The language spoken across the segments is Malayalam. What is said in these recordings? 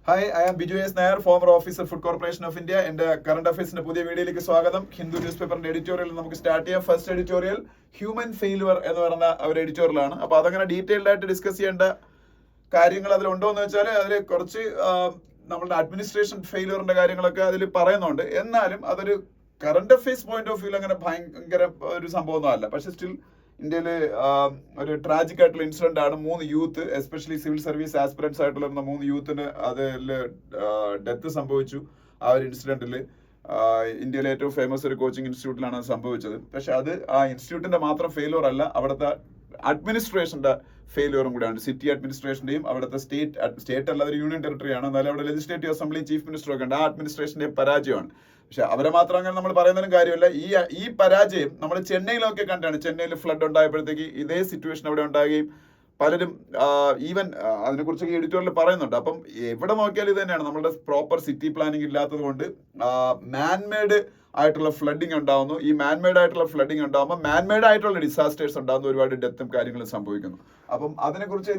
Hi, I am Biju S Nair, former officer food corporation of India. എന്റെ കറണ്ട് അഫയേഴ്സിന്റെ പുതിയ വീഡിയോയിലേക്ക് സ്വാഗതം. ഹിന്ദു ന്യൂസ് പേപ്പറിന്റെ എഡിറ്റോറിയൽ നമുക്ക് സ്റ്റാർട്ട് ചെയ്യാം. ഫസ്റ്റ് എഡിറ്റോറിയൽ ഹ്യൂമൻ ഫെയിലുവർ എന്ന് പറയുന്ന ഒരു എഡിറ്റോറിയലാണ്. അപ്പൊ അതങ്ങനെ ഡീറ്റെയിൽഡ് ആയിട്ട് ഡിസ്കസ് ചെയ്യേണ്ട കാര്യങ്ങൾ അതിലുണ്ടോ എന്ന് വെച്ചാൽ അതിൽ കുറച്ച് നമ്മളുടെ അഡ്മിനിസ്ട്രേഷൻ ഫെയിലുവറിന്റെ കാര്യങ്ങളൊക്കെ അതിൽ പറയുന്നുണ്ട്. എന്നാലും അതൊരു current affairs point of view അങ്ങനെ ഭയങ്കര ഒരു സംഭവമൊന്നും അല്ല. പക്ഷെ സ്റ്റിൽ ഇന്ത്യയിൽ ഒരു ട്രാജിക് ആയിട്ടുള്ള ഇൻസിഡന്റ് ആണ്. 3 youth, especially civil service aspirants ആയിട്ടുള്ള 3 യൂത്തിന് അതിൽ ഡെത്ത് സംഭവിച്ചു. ആ ഒരു ഇൻസിഡന്റിൽ ഇന്ത്യയിലെ ഏറ്റവും ഫേമസ് ഒരു കോച്ചിങ് ഇൻസ്റ്റിറ്റ്യൂട്ടിലാണ് അത് സംഭവിച്ചത്. പക്ഷെ അത് ആ ഇൻസ്റ്റിറ്റ്യൂട്ടിന്റെ മാത്രം ഫെയിലുവർ അല്ല, അവിടുത്തെ അഡ്മിനിസ്ട്രേഷന്റെ ഫെയിലുവറും കൂടെയാണ്. സിറ്റി അഡ്മിനിസ്ട്രേഷന്റെയും അവിടുത്തെ സ്റ്റേറ്റ് അല്ല, ഒരു യൂണിയൻ ടെറിട്ടറി ആണ്, എന്നാലും അവിടെ ലെജിസ്ലേറ്റീവ് അസംബ്ലി ചീഫ് മിനിസ്റ്റർ ഒക്കെ ഉണ്ട്. ആ അഡ്മിനിസ്ട്രേഷന്റെ പരാജയമാണ്. പക്ഷെ അവരെ മാത്രം അങ്ങനെ നമ്മൾ പറയുന്നതിനും കാര്യമില്ല. ഈ പരാജയം നമ്മൾ ചെന്നൈയിലൊക്കെ കണ്ടാണ്. ചെന്നൈയിൽ ഫ്ലഡ് ഉണ്ടായപ്പോഴത്തേക്ക് ഇതേ സിറ്റുവേഷൻ അവിടെ ഉണ്ടാകുകയും പലരും ഈവൻ അതിനെക്കുറിച്ചൊക്കെ എഡിറ്റോറിയൽ പറയുന്നുണ്ട്. അപ്പം എവിടെ നോക്കിയാലും ഇത് തന്നെയാണ്. നമ്മുടെ പ്രോപ്പർ സിറ്റി പ്ലാനിങ് ഇല്ലാത്തത് കൊണ്ട് മാൻമെയ്ഡ് ആയിട്ടുള്ള ഫ്ലഡിങ് ഉണ്ടാവുന്നു. ഈ മാൻമെയ്ഡ് ആയിട്ടുള്ള ഫ്ലഡിങ് ഉണ്ടാകുമ്പോൾ മാൻമെയ്ഡ് ആയിട്ടുള്ള ഡിസാസ്റ്റേഴ്സ് ഉണ്ടാകുന്നു, ഒരുപാട് ഡെത്തും കാര്യങ്ങളും സംഭവിക്കുന്നു. അപ്പം അതിനെക്കുറിച്ച്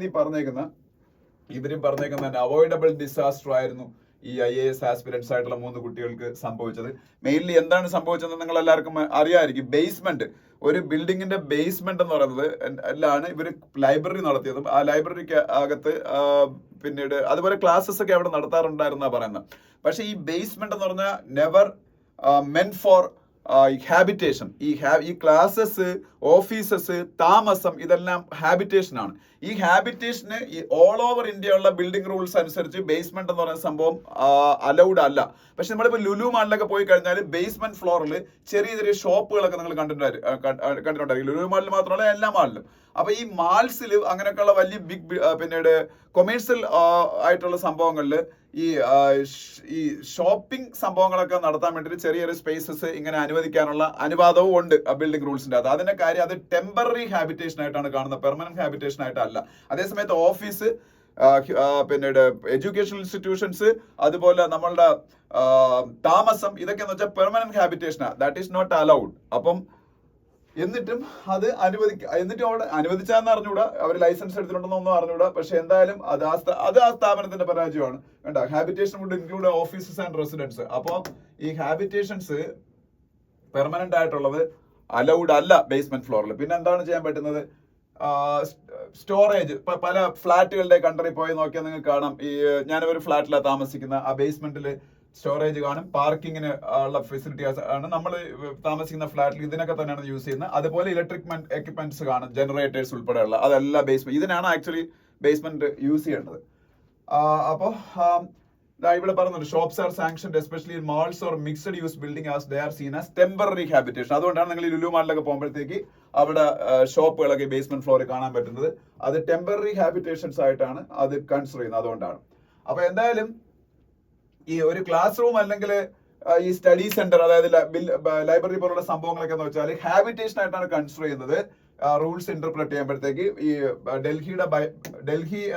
ഇവരും പറഞ്ഞേക്കുന്ന അവോയ്ഡബിൾ ഡിസാസ്റ്റർ ആയിരുന്നു ഈ IAS ആസ്പിരൻസ് ആയിട്ടുള്ള 3 കുട്ടികൾക്ക് സംഭവിച്ചത്. മെയിൻലി എന്താണ് സംഭവിച്ചതെന്ന് നിങ്ങൾ എല്ലാവർക്കും അറിയാമായിരിക്കും. ബേസ്മെന്റ്, ഒരു ബിൽഡിങ്ങിന്റെ ബേസ്മെന്റ് എന്ന് പറയുന്നത് എല്ലാം ഇവർ ലൈബ്രറി നടത്തിയതും ആ ലൈബ്രറിക്ക് അകത്ത് പിന്നീട് അതുപോലെ ക്ലാസ്സസ് ഒക്കെ അവിടെ നടത്താറുണ്ടായിരുന്നാ പറയുന്നത്. പക്ഷെ ഈ ബേസ്മെന്റ് എന്ന് പറഞ്ഞാൽ നെവർ മെൻ ഫോർ ഹാബിറ്റേഷൻ. ഈ ക്ലാസ്സസ്, ഓഫീസസ്, താമസം ഇതെല്ലാം ഹാബിറ്റേഷൻ ആണ്. ഈ ഹാബിറ്റേഷന് ഈ ഓൾ ഓവർ ഇന്ത്യ ഉള്ള ബിൽഡിംഗ് റൂൾസ് അനുസരിച്ച് ബേസ്മെന്റ് എന്ന് പറയുന്ന സംഭവം അലൗഡ് അല്ല. പക്ഷെ നമ്മളിപ്പോൾ ലുലു മാളിലൊക്കെ പോയി കഴിഞ്ഞാൽ ബേസ്മെന്റ് ഫ്ലോറിൽ ചെറിയ ചെറിയ ഷോപ്പുകളൊക്കെ നിങ്ങൾ കണ്ടിട്ടുണ്ടായിരിക്കും. ലുലു മാളിൽ മാത്രമല്ല, എല്ലാ മാളിലും. അപ്പൊ ഈ മാൾസിൽ അങ്ങനെയൊക്കെയുള്ള വലിയ പിന്നീട് കൊമേഴ്സ്യൽ ആയിട്ടുള്ള സംഭവങ്ങളിൽ ഈ ഷോപ്പിംഗ് സംഭവങ്ങളൊക്കെ നടത്താൻ വേണ്ടിയിട്ട് ചെറിയ ചെറിയ സ്പേസസ് ഇങ്ങനെ അനുവദിക്കാനുള്ള അനുവാദവും ഉണ്ട് ബിൽഡിംഗ് റൂൾസിന്റെ അകത്ത്. അതിന്റെ കാര്യം അത് ടെമ്പററി ഹാബിറ്റേഷൻ ആയിട്ടാണ് കാണുന്നത്, പെർമനന്റ് ഹാബിറ്റേഷൻ ആയിട്ടല്ല. അതേസമയത്ത് ഓഫീസ്, പിന്നീട് എഡ്യൂക്കേഷണൽ ഇൻസ്റ്റിറ്റ്യൂഷൻസ്, അതുപോലെ നമ്മളുടെ താമസം, ഇതൊക്കെ എന്ന് വെച്ചാൽ പെർമനന്റ് ഹാബിറ്റേഷനാണ്. That is not allowed. അപ്പം എന്നിട്ടും അത് അവിടെ അനുവദിച്ചാന്ന് അറിഞ്ഞൂടാ, അവർ ലൈസൻസ് എടുത്തിട്ടുണ്ടെന്നൊന്നും അറിഞ്ഞൂടാ. പക്ഷെ എന്തായാലും അത് ആ സ്ഥാപനത്തിന്റെ പരാജയമാണ്. വേണ്ട, habitation would include offices and residence. അപ്പോൾ ഈ ഹാബിറ്റേഷൻസ് പെർമനന്റ് ആയിട്ടുള്ളത് അലൗഡ് അല്ല ബേസ്മെന്റ് ഫ്ലോറിൽ. പിന്നെ എന്താണ് ചെയ്യാൻ പറ്റുന്നത്? സ്റ്റോറേജ്. പല ഫ്ലാറ്റുകളുടെ കണ്ടറി പോയി നോക്കിയാൽ നിങ്ങൾക്ക് കാണാം. ഞാനൊരു ഫ്ലാറ്റിലാണ് താമസിക്കുന്നത്. ആ ബേസ്മെന്റിൽ സ്റ്റോറേജ് കാണും, പാർക്കിങ്ങിന് ഉള്ള ഫെസിലിറ്റീസ് ആണ്. നമ്മൾ താമസിക്കുന്ന ഫ്ലാറ്റിൽ ഇതിനൊക്കെ തന്നെയാണ് യൂസ് ചെയ്യുന്നത്. അതുപോലെ ഇലക്ട്രിക് എക്യുപ്മെന്റ്സ് കാണും, ജനറേറ്റേഴ്സ് ഉൾപ്പെടെയുള്ള അതെല്ലാം ബേസ്മെന്റ്. ഇതിനാണ് ആക്ച്വലി ബേസ്മെന്റ് യൂസ് ചെയ്യേണ്ടത്. അപ്പോൾ ഇവിടെ പറയുന്നുണ്ട്, shops are sanctioned especially in malls or mixed use building as they are seen as temporary habitation. അതുകൊണ്ടാണ് നിങ്ങൾ ഈ ലുലു മാളിലൊക്കെ പോകുമ്പോഴത്തേക്ക് അവിടെ ഷോപ്പുകളൊക്കെ ബേസ്മെന്റ് ഫ്ലോറിൽ കാണാൻ പറ്റുന്നത്. അത് ടെമ്പററി ഹാബിറ്റേഷൻസ് ആയിട്ടാണ് അത് കൺസിഡർ ചെയ്യുന്നത്. അതുകൊണ്ടാണ്. അപ്പൊ എന്തായാലും ഈ ഒരു ക്ലാസ് റൂം അല്ലെങ്കിൽ ഈ സ്റ്റഡി സെന്റർ, അതായത് ലൈബ്രറി പോലുള്ള സംഭവങ്ങളൊക്കെ എന്ന് വെച്ചാൽ ഹാബിറ്റേഷൻ ആയിട്ടാണ് കൺസിഡർ ചെയ്യുന്നത്. റൂൾസ് ഇന്റർപ്രറ്റ് ചെയ്യുമ്പോഴത്തേക്ക് ഈ ഡൽഹി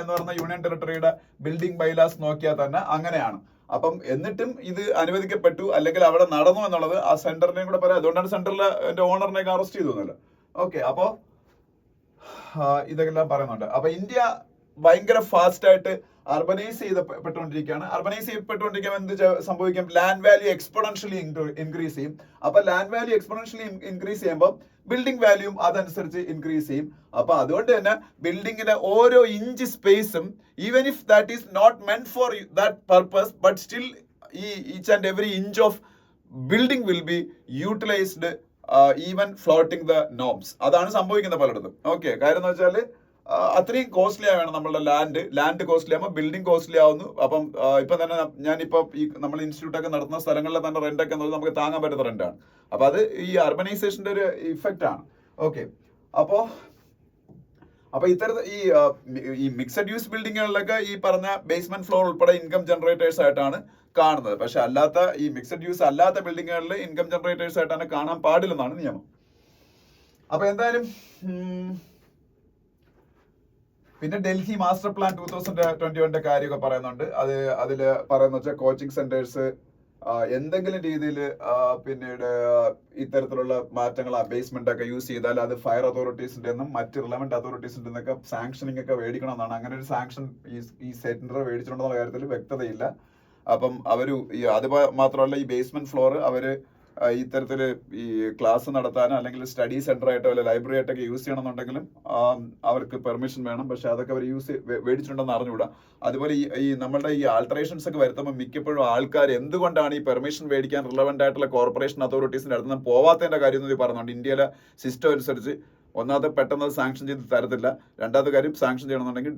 എന്ന് പറയുന്ന യൂണിയൻ ടെറിട്ടറിയുടെ ബിൽഡിംഗ് ബൈലാസ് നോക്കിയാൽ തന്നെ അങ്ങനെയാണ്. അപ്പം എന്നിട്ടും ഇത് അനുവദിക്കപ്പെട്ടു അല്ലെങ്കിൽ അവിടെ നടന്നു എന്നുള്ളത് ആ സെന്ററിനെയും കൂടെ പറയാം. അതുകൊണ്ടാണ് സെന്ററിലെ ഓണറിനെയൊക്കെ അറസ്റ്റ് ചെയ്തു. ഓക്കെ, അപ്പോ ഇതെല്ലാം പറയുന്നുണ്ട്. അപ്പൊ ഇന്ത്യ ഭയങ്കര ഫാസ്റ്റ് ആയിട്ട് അർബനൈസ് ചെയ്യപ്പെട്ടുകൊണ്ടിരിക്കുകയാണ്. അർബനൈസ് ചെയ്യപ്പെട്ടുകൊണ്ടിരിക്കുമ്പോൾ എന്ത് സംഭവിക്കും? ലാൻഡ് വാല്യൂ എക്സ്പോണൻഷ്യലി ഇൻക്രീസ് ചെയ്യും. അപ്പൊ ലാൻഡ് വാല്യൂ എക്സ്പോണൻഷ്യലി ഇൻക്രീസ് ചെയ്യുമ്പോൾ ബിൽഡിംഗ് വാല്യൂം അതനുസരിച്ച് ഇൻക്രീസ് ചെയ്യും. അപ്പൊ അതുകൊണ്ട് തന്നെ ബിൽഡിങ്ങിന്റെ ഓരോ ഇഞ്ച് സ്പേസും, even if that is not meant for that purpose, but still each and every inch of building will be utilised, even floating the norms. അതാണ് സംഭവിക്കുന്നത് പലയിടത്തും. ഓക്കെ, കാര്യം എന്ന് വെച്ചാൽ അത്രയും കോസ്റ്റ്ലി ആവണം നമ്മളുടെ ലാൻഡ് കോസ്റ്റ്ലി ആകുമ്പോൾ ബിൽഡിംഗ് കോസ്റ്റ്ലി ആവുന്നു. അപ്പം ഇപ്പൊ തന്നെ ഞാനിപ്പോ ഈ നമ്മൾ ഇൻസ്റ്റിറ്റ്യൂട്ട് ഒക്കെ നടത്തുന്ന സ്ഥലങ്ങളിലെ തന്നെ റെന്റ് ഒക്കെ നമുക്ക് താങ്ങാൻ പറ്റുന്ന റെന്റാണ്. അപ്പൊ അത് ഈ അർബനൈസേഷന്റെ ഒരു ഇഫക്റ്റ് ആണ്. ഓക്കെ, അപ്പൊ ഇത്തരത്തിൽ ഈ മിക്സഡ് യൂസ് ബിൽഡിങ്ങുകളിലൊക്കെ ഈ പറഞ്ഞ ബേസ്മെന്റ് ഫ്ലോർ ഉൾപ്പെടെ ഇൻകം ജനറേറ്റേഴ്സ് ആയിട്ടാണ് കാണുന്നത്. പക്ഷെ അല്ലാത്ത ഈ മിക്സഡ് യൂസ് അല്ലാത്ത ബിൽഡിങ്ങുകളിൽ ഇൻകം ജനറേറ്റേഴ്സ് ആയിട്ടാണ് കാണാൻ പാടില്ലെന്നാണ് നിയമം. അപ്പൊ എന്തായാലും പിന്നെ ഡൽഹി മാസ്റ്റർ പ്ലാൻ 2021 കാര്യമൊക്കെ പറയുന്നുണ്ട്. അതില് പറയുന്ന വെച്ചാൽ കോച്ചിങ് സെന്റേഴ്സ്, എന്തെങ്കിലും രീതിയിൽ പിന്നീട് ഇത്തരത്തിലുള്ള മാറ്റങ്ങൾ ബേസ്മെന്റ് ഒക്കെ യൂസ് ചെയ്താൽ അത് ഫയർ അതോറിറ്റീസിന്റെ നിന്നും മറ്റ് റിലവന്റ് അതോറിറ്റീസിന്റെ നിന്നൊക്കെ സാങ്ഷനിങ് ഒക്കെ മേടിക്കണം എന്നാണ്. അങ്ങനെ ഒരു സാങ്ഷൻ ഈ സെന്റർ മേടിച്ചിട്ടുണ്ടെന്ന കാര്യത്തിൽ വ്യക്തതയില്ല. അപ്പം അത് മാത്രമല്ല ഈ ബേസ്മെന്റ് ഫ്ലോർ അവര് ഇത്തരത്തില് ഈ ക്ലാസ് നടത്താനോ അല്ലെങ്കിൽ സ്റ്റഡി സെന്റർ ആയിട്ടോ അല്ലെ ലൈബ്രറി ആയിട്ടൊക്കെ യൂസ് ചെയ്യണമെന്നുണ്ടെങ്കിലും അവർക്ക് പെർമിഷൻ വേണം. പക്ഷെ അതൊക്കെ അവർ മേടിച്ചിട്ടുണ്ടെന്ന് അറിഞ്ഞുകൂടാ. അതുപോലെ ഈ നമ്മളുടെ ഈ ആൾട്ടറേഷൻസ് ഒക്കെ വരുത്തുമ്പോൾ മിക്കപ്പോഴും ആൾക്കാർ എന്തുകൊണ്ടാണ് ഈ പെർമിഷൻ മേടിക്കാൻ റിലവന്റ് ആയിട്ടുള്ള കോർപ്പറേഷൻ അതോറിറ്റീസിന്റെ അടുത്ത് നിന്ന് പോവാത്തതിന്റെ കാര്യം എന്ന് പറയുന്നുണ്ട്. ഇന്ത്യയിലെ സിസ്റ്റം അനുസരിച്ച് ഒന്നാമത്തെ പെട്ടെന്ന് സാങ്ഷൻ ചെയ്ത് തരത്തില്ല, രണ്ടാമത്തെ കാര്യം സാങ്ഷൻ ചെയ്യണമെന്നുണ്ടെങ്കിൽ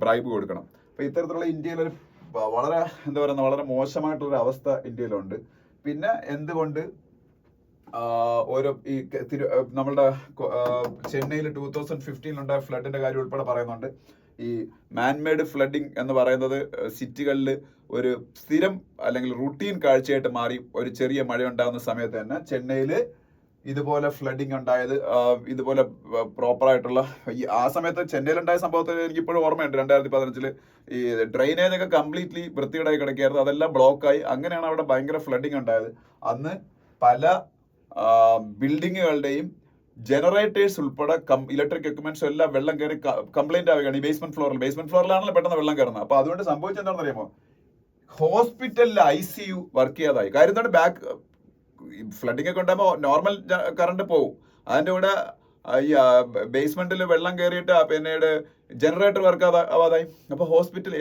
ബ്രൈബ് കൊടുക്കണം. അപ്പൊ ഇത്തരത്തിലുള്ള ഇന്ത്യയിലൊരു വളരെ എന്താ പറയുക വളരെ മോശമായിട്ടുള്ളൊരു അവസ്ഥ ഇന്ത്യയിലുണ്ട്. പിന്നെ എന്തുകൊണ്ട് ഓരോ ഈ നമ്മളുടെ ചെന്നൈയിൽ 2015 ഫ്ലഡിന്റെ കാര്യം ഉൾപ്പെടെ പറയുന്നുണ്ട്. ഈ മാൻമെയ്ഡ് ഫ്ലഡിങ് എന്ന് പറയുന്നത് സിറ്റികളിൽ ഒരു സ്ഥിരം അല്ലെങ്കിൽ റുട്ടീൻ കാഴ്ചയായിട്ട് മാറി. ഒരു ചെറിയ മഴ ഉണ്ടാകുന്ന സമയത്ത് തന്നെ ചെന്നൈയിൽ ഇതുപോലെ ഫ്ലഡിങ് ഉണ്ടായത്, ഇതുപോലെ പ്രോപ്പറായിട്ടുള്ള ആ സമയത്ത് ചെന്നൈയിലുണ്ടായ സംഭവത്തിൽ എനിക്കിപ്പോഴും ഓർമ്മയുണ്ട്. 2015 ഈ ഡ്രെയിനേജ് ഒക്കെ കംപ്ലീറ്റ്ലി വൃത്തികേടായി കിടക്കുകയായിരുന്നു, അതെല്ലാം ബ്ലോക്കായി. അങ്ങനെയാണ് അവിടെ ഭയങ്കര ഫ്ലഡിങ് ഉണ്ടായത്. അന്ന് പല ബിൽഡിങ്ങുകളുടെയും ജനറേറ്റേഴ്സ് ഉൾപ്പെടെ ഇലക്ട്രിക് എക്യുപ്മെന്റ്സും എല്ലാം വെള്ളം കയറി കംപ്ലൈന്റ് ആവുകയാണ്. ഈ ബേസ്മെന്റ് ഫ്ലോറിലാണല്ലോ പെട്ടെന്ന് വെള്ളം കയറുന്നത്. അപ്പൊ അതുകൊണ്ട് സംഭവിച്ചെന്താണെന്ന് അറിയാമോ, ഹോസ്പിറ്റലിൽ ICU വർക്ക് ചെയ്യാതായി. കാര്യം എന്താണ്, ഫ്ലഡിങ് ഒക്കെ ഉണ്ടാകുമ്പോൾ നോർമൽ കറണ്ട് പോകും, അതിന്റെ കൂടെ ഈ ബേസ്മെന്റിൽ വെള്ളം കയറിയിട്ട് പിന്നീട് ജനറേറ്റർ വർക്ക് ആവാതായി. അപ്പൊ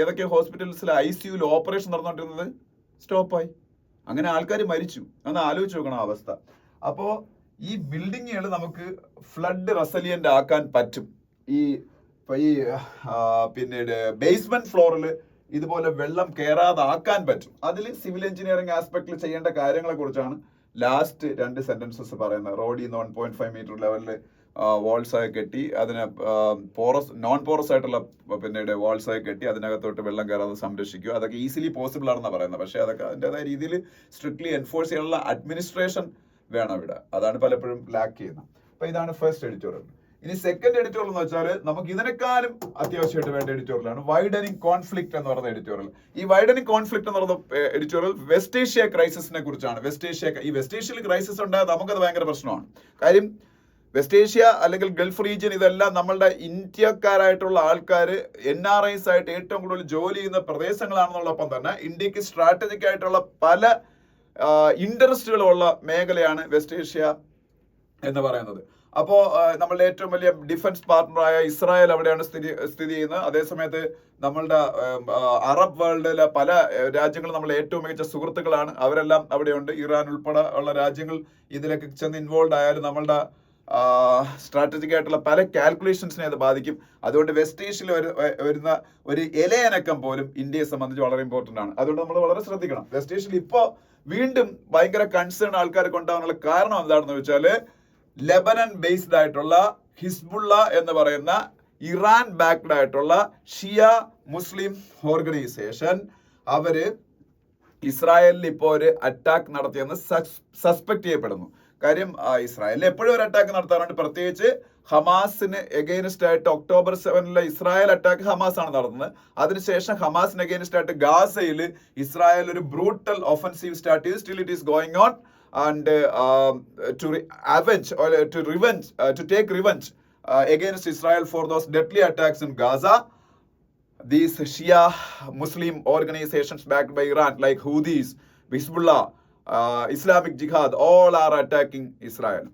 ഏതൊക്കെ ഹോസ്പിറ്റൽസിൽ ICUയിൽ ഓപ്പറേഷൻ നടന്നുകൊണ്ടിരുന്നത് സ്റ്റോപ്പായി. അങ്ങനെ ആൾക്കാർ മരിച്ചു. ഒന്ന് ആലോചിച്ച് നോക്കണം അവസ്ഥ. അപ്പോ ഈ ബിൽഡിങ്ങുകൾ നമുക്ക് ഫ്ലഡ് റെസിലിയന്റ് ആക്കാൻ പറ്റും. പിന്നീട് ബേസ്മെന്റ് ഫ്ലോറിൽ ഇതുപോലെ വെള്ളം കയറാതാക്കാൻ പറ്റും. അതിൽ സിവിൽ എഞ്ചിനീയറിംഗ് ആസ്പെക്ടിൽ ചെയ്യേണ്ട കാര്യങ്ങളെ കുറിച്ചാണ് ലാസ്റ്റ് 2 സെന്റൻസസ് പറയുന്നത്. റോഡിൽ നിന്ന് 1.5 മീറ്റർ ലെവലിൽ വാൾസ് ആയി കെട്ടി, അതിനെ നോൺ പോറസ് ആയിട്ടുള്ള പിന്നീട് വാൾസ് ആയി കെട്ടി അതിനകത്തോട്ട് വെള്ളം കയറാതെ സംരക്ഷിക്കുക. അതൊക്കെ ഈസിലി പോസിബിൾ ആണെന്നാണ് പറയുന്നത്. പക്ഷേ അതൊക്കെ അതിൻ്റെതായ രീതിയിൽ സ്ട്രിക്ട്ലി എൻഫോഴ്സ് ചെയ്യാനുള്ള അഡ്മിനിസ്ട്രേഷൻ വേണം ഇവിടെ. അതാണ് പലപ്പോഴും ലാക്ക് ചെയ്യുന്നത്. അപ്പൊ ഇതാണ് ഫസ്റ്റ് എഡിറ്റോറിയൽ. ഇനി സെക്കൻഡ് എഡിറ്റോറിയൽ എന്ന് വെച്ചാൽ നമുക്ക് ഇതിനേക്കാളും അത്യാവശ്യമായിട്ട് വേണ്ട എഡിറ്റോറിയലാണ് വൈഡനിങ് കോൺഫ്ലിക്ട് എന്ന് പറയുന്ന എഡിറ്റോറിയൽ. ഈ വൈഡനിങ് കോൺഫ്ലിക്ട് എന്ന് പറയുന്ന എഡിറ്റോറിയൽ വെസ്റ്റ് ഏഷ്യ ക്രൈസിസിനെ കുറിച്ചാണ്. ഈ വെസ്റ്റ് ഏഷ്യയിൽ ക്രൈസിസ് ഉണ്ടായത് നമുക്കത് ഭയങ്കര പ്രശ്നമാണ്. കാര്യം വെസ്റ്റ് ഏഷ്യ അല്ലെങ്കിൽ ഗൾഫ് റീജിയൻ ഇതെല്ലാം നമ്മളുടെ ഇന്ത്യക്കാരായിട്ടുള്ള ആൾക്കാർ NRIs ആയിട്ട് ഏറ്റവും കൂടുതൽ ജോലി ചെയ്യുന്ന പ്രദേശങ്ങളാണെന്നുള്ളപ്പം തന്നെ ഇന്ത്യക്ക് സ്ട്രാറ്റജിക് ആയിട്ടുള്ള പല ഇൻട്രസ്റ്റുകളുള്ള മേഖലയാണ് വെസ്റ്റ് ഏഷ്യ എന്ന് പറയുന്നത്. അപ്പോൾ നമ്മളുടെ ഏറ്റവും വലിയ ഡിഫൻസ് പാർട്ണറായ ഇസ്രായേൽ അവിടെയാണ് സ്ഥിതി ചെയ്യുന്നത്. അതേസമയത്ത് നമ്മളുടെ അറബ് വേൾഡിലെ പല രാജ്യങ്ങളും നമ്മളെ ഏറ്റവും മികച്ച സുഹൃത്തുക്കളാണ്, അവരെല്ലാം അവിടെയുണ്ട്. ഇറാൻ ഉൾപ്പെടെ ഉള്ള രാജ്യങ്ങൾ ഇതിലൊക്കെ ചെന്ന് ഇൻവോൾവ് ആയാലും നമ്മളുടെ സ്ട്രാറ്റജിക് ആയിട്ടുള്ള പല കാൽക്കുലേഷൻസിനെ അത് ബാധിക്കും. അതുകൊണ്ട് വെസ്റ്റ് ഏഷ്യയിൽ വരുന്ന ഒരു ഇലയനക്കം പോലും ഇന്ത്യയെ സംബന്ധിച്ച് വളരെ ഇമ്പോർട്ടന്റ് ആണ്. അതുകൊണ്ട് നമ്മൾ വളരെ ശ്രദ്ധിക്കണം. വെസ്റ്റ് ഏഷ്യയിൽ ഇപ്പോൾ വീണ്ടും ഭയങ്കര കൺസേൺ ആൾക്കാർക്ക് ഉണ്ടാകാനുള്ള കാരണം എന്താണെന്ന് വെച്ചാല് ലെബനൻ ബേസ്ഡ് ആയിട്ടുള്ള ഹിസ്ബുള്ള എന്ന് പറയുന്ന ഇറാൻ ബാക്ക്ഡ് ആയിട്ടുള്ള ഷിയ മുസ്ലിം ഓർഗനൈസേഷൻ അവര് ഇസ്രായേലിൽ ഇപ്പോൾ ഒരു അറ്റാക്ക് നടത്തിയെന്ന് സസ്പെക്ട് ചെയ്യപ്പെടുന്നു. കാര്യം ഇസ്രായേലിൽ എപ്പോഴും ഒരു അറ്റാക്ക് നടത്താറുണ്ട്. പ്രത്യേകിച്ച് ഹമാസിന് എഗെയിൻസ്റ്റ് ആയിട്ട് October 7 ഇസ്രായേൽ അറ്റാക്ക് ഹമാസ് ആണ് നടത്തുന്നത്. അതിനുശേഷം ഹമാസിന് എഗെയിൻസ്റ്റ് ആയിട്ട് ഗാസയിൽ ഇസ്രായേൽ ഒരു ബ്രൂട്ടൽ ഒഫൻസീവ് സ്റ്റാർട്ട് ചെയ്ത് still it is going on and to take revenge against Israel for those deadly attacks in Gaza. These Shia Muslim organizations backed by Iran like Houthis, Hezbollah, Islamic Jihad, all are attacking Israel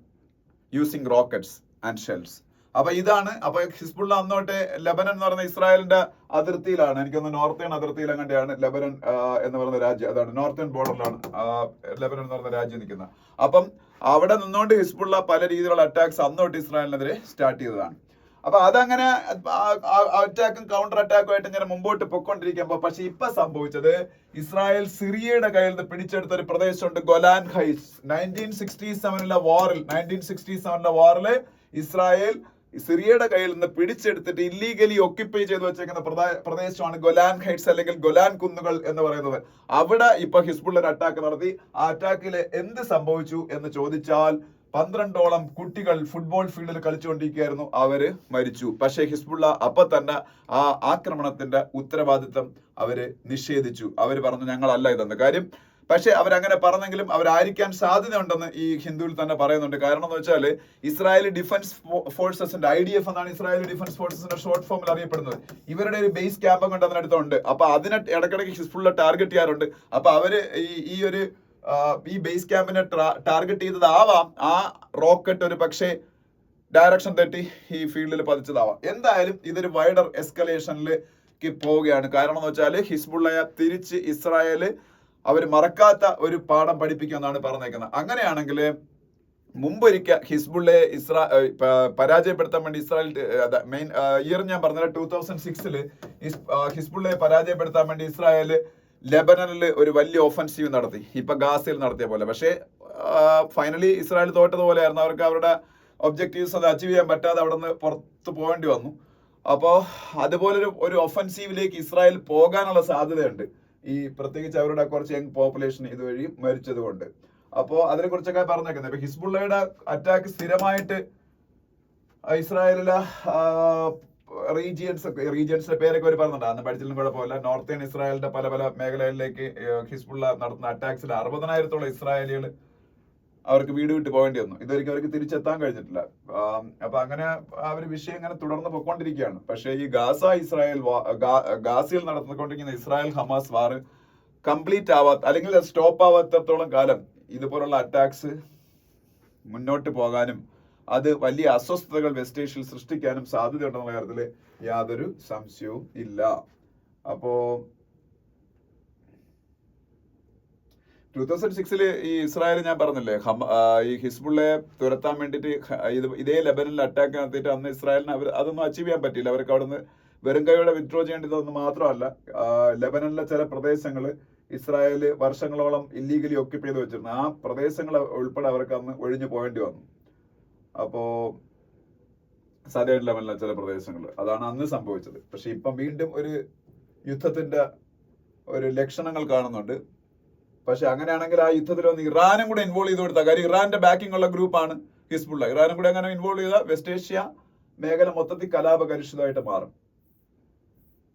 using rockets and shells. അപ്പൊ ഹിസ്ബുള്ള അന്നോട്ടെ ലെബനൻ എന്ന് പറയുന്ന ഇസ്രായേലിന്റെ അതിർത്തിയിലാണ്, എനിക്കൊന്ന് നോർത്തേൺ അതിർത്തിയിൽ അങ്ങനെയാണ് ലെബനൻ എന്ന് പറയുന്ന രാജ്യം, അതാണ് നോർത്തേൺ ബോർഡറിലാണ് ലെബനൻ എന്ന് പറയുന്ന രാജ്യം നിൽക്കുന്നത്. അപ്പം അവിടെ നിന്നുകൊണ്ട് ഹിസ്ബുള്ള പല രീതിയിലുള്ള അറ്റാക്സ് അന്നോട്ട് ഇസ്രായേലിനെതിരെ സ്റ്റാർട്ട് ചെയ്തതാണ്. അപ്പൊ അതങ്ങനെ അറ്റാക്കും കൗണ്ടർ അറ്റാക്കും ആയിട്ട് ഇങ്ങനെ മുമ്പോട്ട് പൊയ്ക്കൊണ്ടിരിക്കുമ്പോൾ പക്ഷെ ഇപ്പൊ സംഭവിച്ചത് ഇസ്രായേൽ സിറിയയുടെ കയ്യിൽ നിന്ന് പിടിച്ചെടുത്ത ഒരു പ്രദേശമുണ്ട് ഗൊലാൻ ഹൈറ്റ്സ്. 1967 വാറില് ഇസ്രായേൽ സിറിയയുടെ കയ്യിൽ നിന്ന് പിടിച്ചെടുത്തിട്ട് ഇല്ലീഗലി ഒക്യുപ്പൈ ചെയ്ത് വെച്ചേക്കുന്ന പ്രദേശമാണ് ഗൊലാൻ ഹൈറ്റ്സ് അല്ലെങ്കിൽ ഗൊലാൻ കുന്നുകൾ എന്ന് പറയുന്നത്. അവിടെ ഇപ്പൊ ഹിസ്ബുള്ള ഒരു അറ്റാക്ക് നടത്തി. ആ അറ്റാക്കിൽ എന്ത് സംഭവിച്ചു എന്ന് ചോദിച്ചാൽ 12ഓളം കുട്ടികൾ ഫുട്ബോൾ ഫീൽഡിൽ കളിച്ചുകൊണ്ടിരിക്കുകയായിരുന്നു, അവര് മരിച്ചു. പക്ഷേ ഹിസ്ബുള്ള അപ്പൊ തന്നെ ആ ആക്രമണത്തിന്റെ ഉത്തരവാദിത്തം അവര് നിഷേധിച്ചു. അവര് പറഞ്ഞു ഞങ്ങളല്ല ഇതെന്ന്. കാര്യം പക്ഷെ അവരങ്ങനെ പറഞ്ഞെങ്കിലും അവരായിരിക്കാൻ സാധ്യതയുണ്ടെന്ന് ഈ ഹിന്ദുവിൽ തന്നെ പറയുന്നുണ്ട്. കാരണം എന്ന് വെച്ചാൽ ഇസ്രായേലി ഡിഫൻസ് ഫോഴ്സസിന്റെ IDF എന്നാണ് ഇസ്രായേലി ഡിഫൻസ് ഫോഴ്സസിന്റെ ഷോർട്ട് ഫോമിൽ അറിയപ്പെടുന്നത്. ഇവരുടെ ഒരു ബേസ് ക്യാമ്പ് കൊണ്ട് അതിനടുത്തുണ്ട്. അപ്പൊ അതിനെ ഇടയ്ക്കിടയ്ക്ക് ഹിസ്ബുള്ള ടാർഗറ്റ് ചെയ്യാറുണ്ട്. അപ്പൊ അവര് ഈ ബേസ് ക്യാമ്പിനെ ടാർഗറ്റ് ചെയ്തതാവാം ആ റോക്കറ്റ് ഒരു പക്ഷേ ഡയറക്ഷൻ തെറ്റി ഈ ഫീൽഡിൽ പതിച്ചതാവാം. എന്തായാലും ഇതൊരു വൈഡർ എസ്കലേഷനിലേക്ക് പോവുകയാണ്. കാരണം എന്ന് വെച്ചാൽ ഹിസ്ബുള്ളയെ തിരിച്ച് ഇസ്രായേല് അവർ മറക്കാത്ത ഒരു പാഠം പഠിപ്പിക്കുമെന്നാണ് പറഞ്ഞേക്കുന്നത്. അങ്ങനെയാണെങ്കിൽ മുമ്പൊരിക്കൽ ഹിസ്ബുള്ളയെ പരാജയപ്പെടുത്താൻ വേണ്ടി ഇസ്രായേൽ മെയിൻ ഇയർ ഞാൻ പറഞ്ഞത് 2006 ഹിസ്ബുള്ളയെ പരാജയപ്പെടുത്താൻ വേണ്ടി ഇസ്രായേൽ ലെബനനിൽ ഒരു വലിയ ഒഫൻസീവ് നടത്തി, ഇപ്പൊ ഗാസയിൽ നടത്തിയ പോലെ. പക്ഷേ ഫൈനലി ഇസ്രായേൽ തോറ്റതുപോലെയായിരുന്നു. അവർക്ക് അവരുടെ ഒബ്ജക്റ്റീവ്സ് അത് അച്ചീവ് ചെയ്യാൻ പറ്റാതെ അവിടെ നിന്ന് പുറത്ത് പോകേണ്ടി വന്നു. അപ്പോൾ അതുപോലൊരു ഒരു ഒഫൻസീവിലേക്ക് ഇസ്രായേൽ പോകാനുള്ള സാധ്യതയുണ്ട്, ഈ പ്രത്യേകിച്ച് അവരുടെ കുറച്ച് യങ് പോപ്പുലേഷൻ ഇതുവഴി മരിച്ചത് കൊണ്ട്. അപ്പോൾ അതിനെ കുറിച്ചൊക്കെ പറഞ്ഞേക്കുന്നത്. ഇപ്പൊ ഹിസ്ബുള്ളയുടെ അറ്റാക്ക് സ്ഥിരമായിട്ട് ഇസ്രായേലിലെ റീജിയൻസിന്റെ പേരൊക്കെ അവർ പറഞ്ഞിട്ടുണ്ട്. അന്ന് പഠിച്ചിട്ടും കുഴപ്പമില്ല. നോർത്തേൺ ഇസ്രായേലിന്റെ പല പല മേഖലകളിലേക്ക് ഹിസ്ബുള്ള നടത്തുന്ന അറ്റാക്സിൽ 60,000-ഓളം ഇസ്രായേലികൾ അവർക്ക് വീട് വിട്ട് പോകേണ്ടി വന്നു. ഇതൊരിക്കലും അവർക്ക് തിരിച്ചെത്താൻ കഴിഞ്ഞിട്ടില്ല. അപ്പൊ അങ്ങനെ ആ ഒരു വിഷയം ഇങ്ങനെ തുടർന്ന് പോയിക്കൊണ്ടിരിക്കുകയാണ്. പക്ഷേ ഈ ഗാസയിൽ നടന്നുകൊണ്ടിരിക്കുന്ന ഇസ്രായേൽ ഹമാസ് വാർ കംപ്ലീറ്റ് ആവാത്ത അല്ലെങ്കിൽ സ്റ്റോപ്പ് ആവാത്തത്തോളം കാലം ഇതുപോലുള്ള അറ്റാക്സ് മുന്നോട്ട് പോകാനും അത് വലിയ അസ്വസ്ഥതകൾ വെസ്റ്റ് ഏഷ്യയിൽ സൃഷ്ടിക്കാനും സാധ്യതയുണ്ടെന്നുള്ള കാര്യത്തിൽ യാതൊരു സംശയവും ഇല്ല. അപ്പോ 2006 ഈ ഇസ്രായേൽ ഞാൻ പറഞ്ഞില്ലേ ഈ ഹിസ്ബുള്ളയെ തുരത്താൻ വേണ്ടിയിട്ട് ഇതേ ലെബനിൽ അറ്റാക്ക് നടത്തിയിട്ട് അന്ന് ഇസ്രായേലിന് അതൊന്നും അച്ചീവ് ചെയ്യാൻ പറ്റിയില്ല. അവർക്ക് അവിടുന്ന് വെറും കൈയോടെ വിത്ഡ്രോ ചെയ്യേണ്ടതൊന്നും മാത്രമല്ല, ലെബനനിലെ ചില പ്രദേശങ്ങൾ ഇസ്രായേൽ വർഷങ്ങളോളം ഇല്ലീഗലി ഒക്യുപ്പൈ ചെയ്ത് വെച്ചിരുന്നു. ആ പ്രദേശങ്ങൾ ഉൾപ്പെടെ അവർക്ക് അന്ന് ഒഴിഞ്ഞു പോകേണ്ടി വന്നു. അപ്പോ സദേൺ ലെബനിലെ ചില പ്രദേശങ്ങൾ, അതാണ് അന്ന് സംഭവിച്ചത്. പക്ഷെ ഇപ്പം വീണ്ടും ഒരു യുദ്ധത്തിന്റെ ഒരു ലക്ഷണങ്ങൾ കാണുന്നുണ്ട്. പക്ഷെ അങ്ങനെയാണെങ്കിൽ ആ യുദ്ധത്തിൽ വന്ന് ഇറാനും കൂടെ ഇൻവോൾവ് ചെയ്ത് കൊടുത്താൽ, കാര്യം ഇറാന്റെ ബാക്കിംഗ് ഉള്ള ഗ്രൂപ്പാണ് ഹിസ്ബുള്ള. ഇറാനും കൂടെ അങ്ങനെ ഇൻവോൾവ് ചെയ്താൽ വെസ്റ്റ് ഏഷ്യ മേഖല മൊത്തത്തിൽ കലാപകലുഷിതമായിട്ട് മാറും.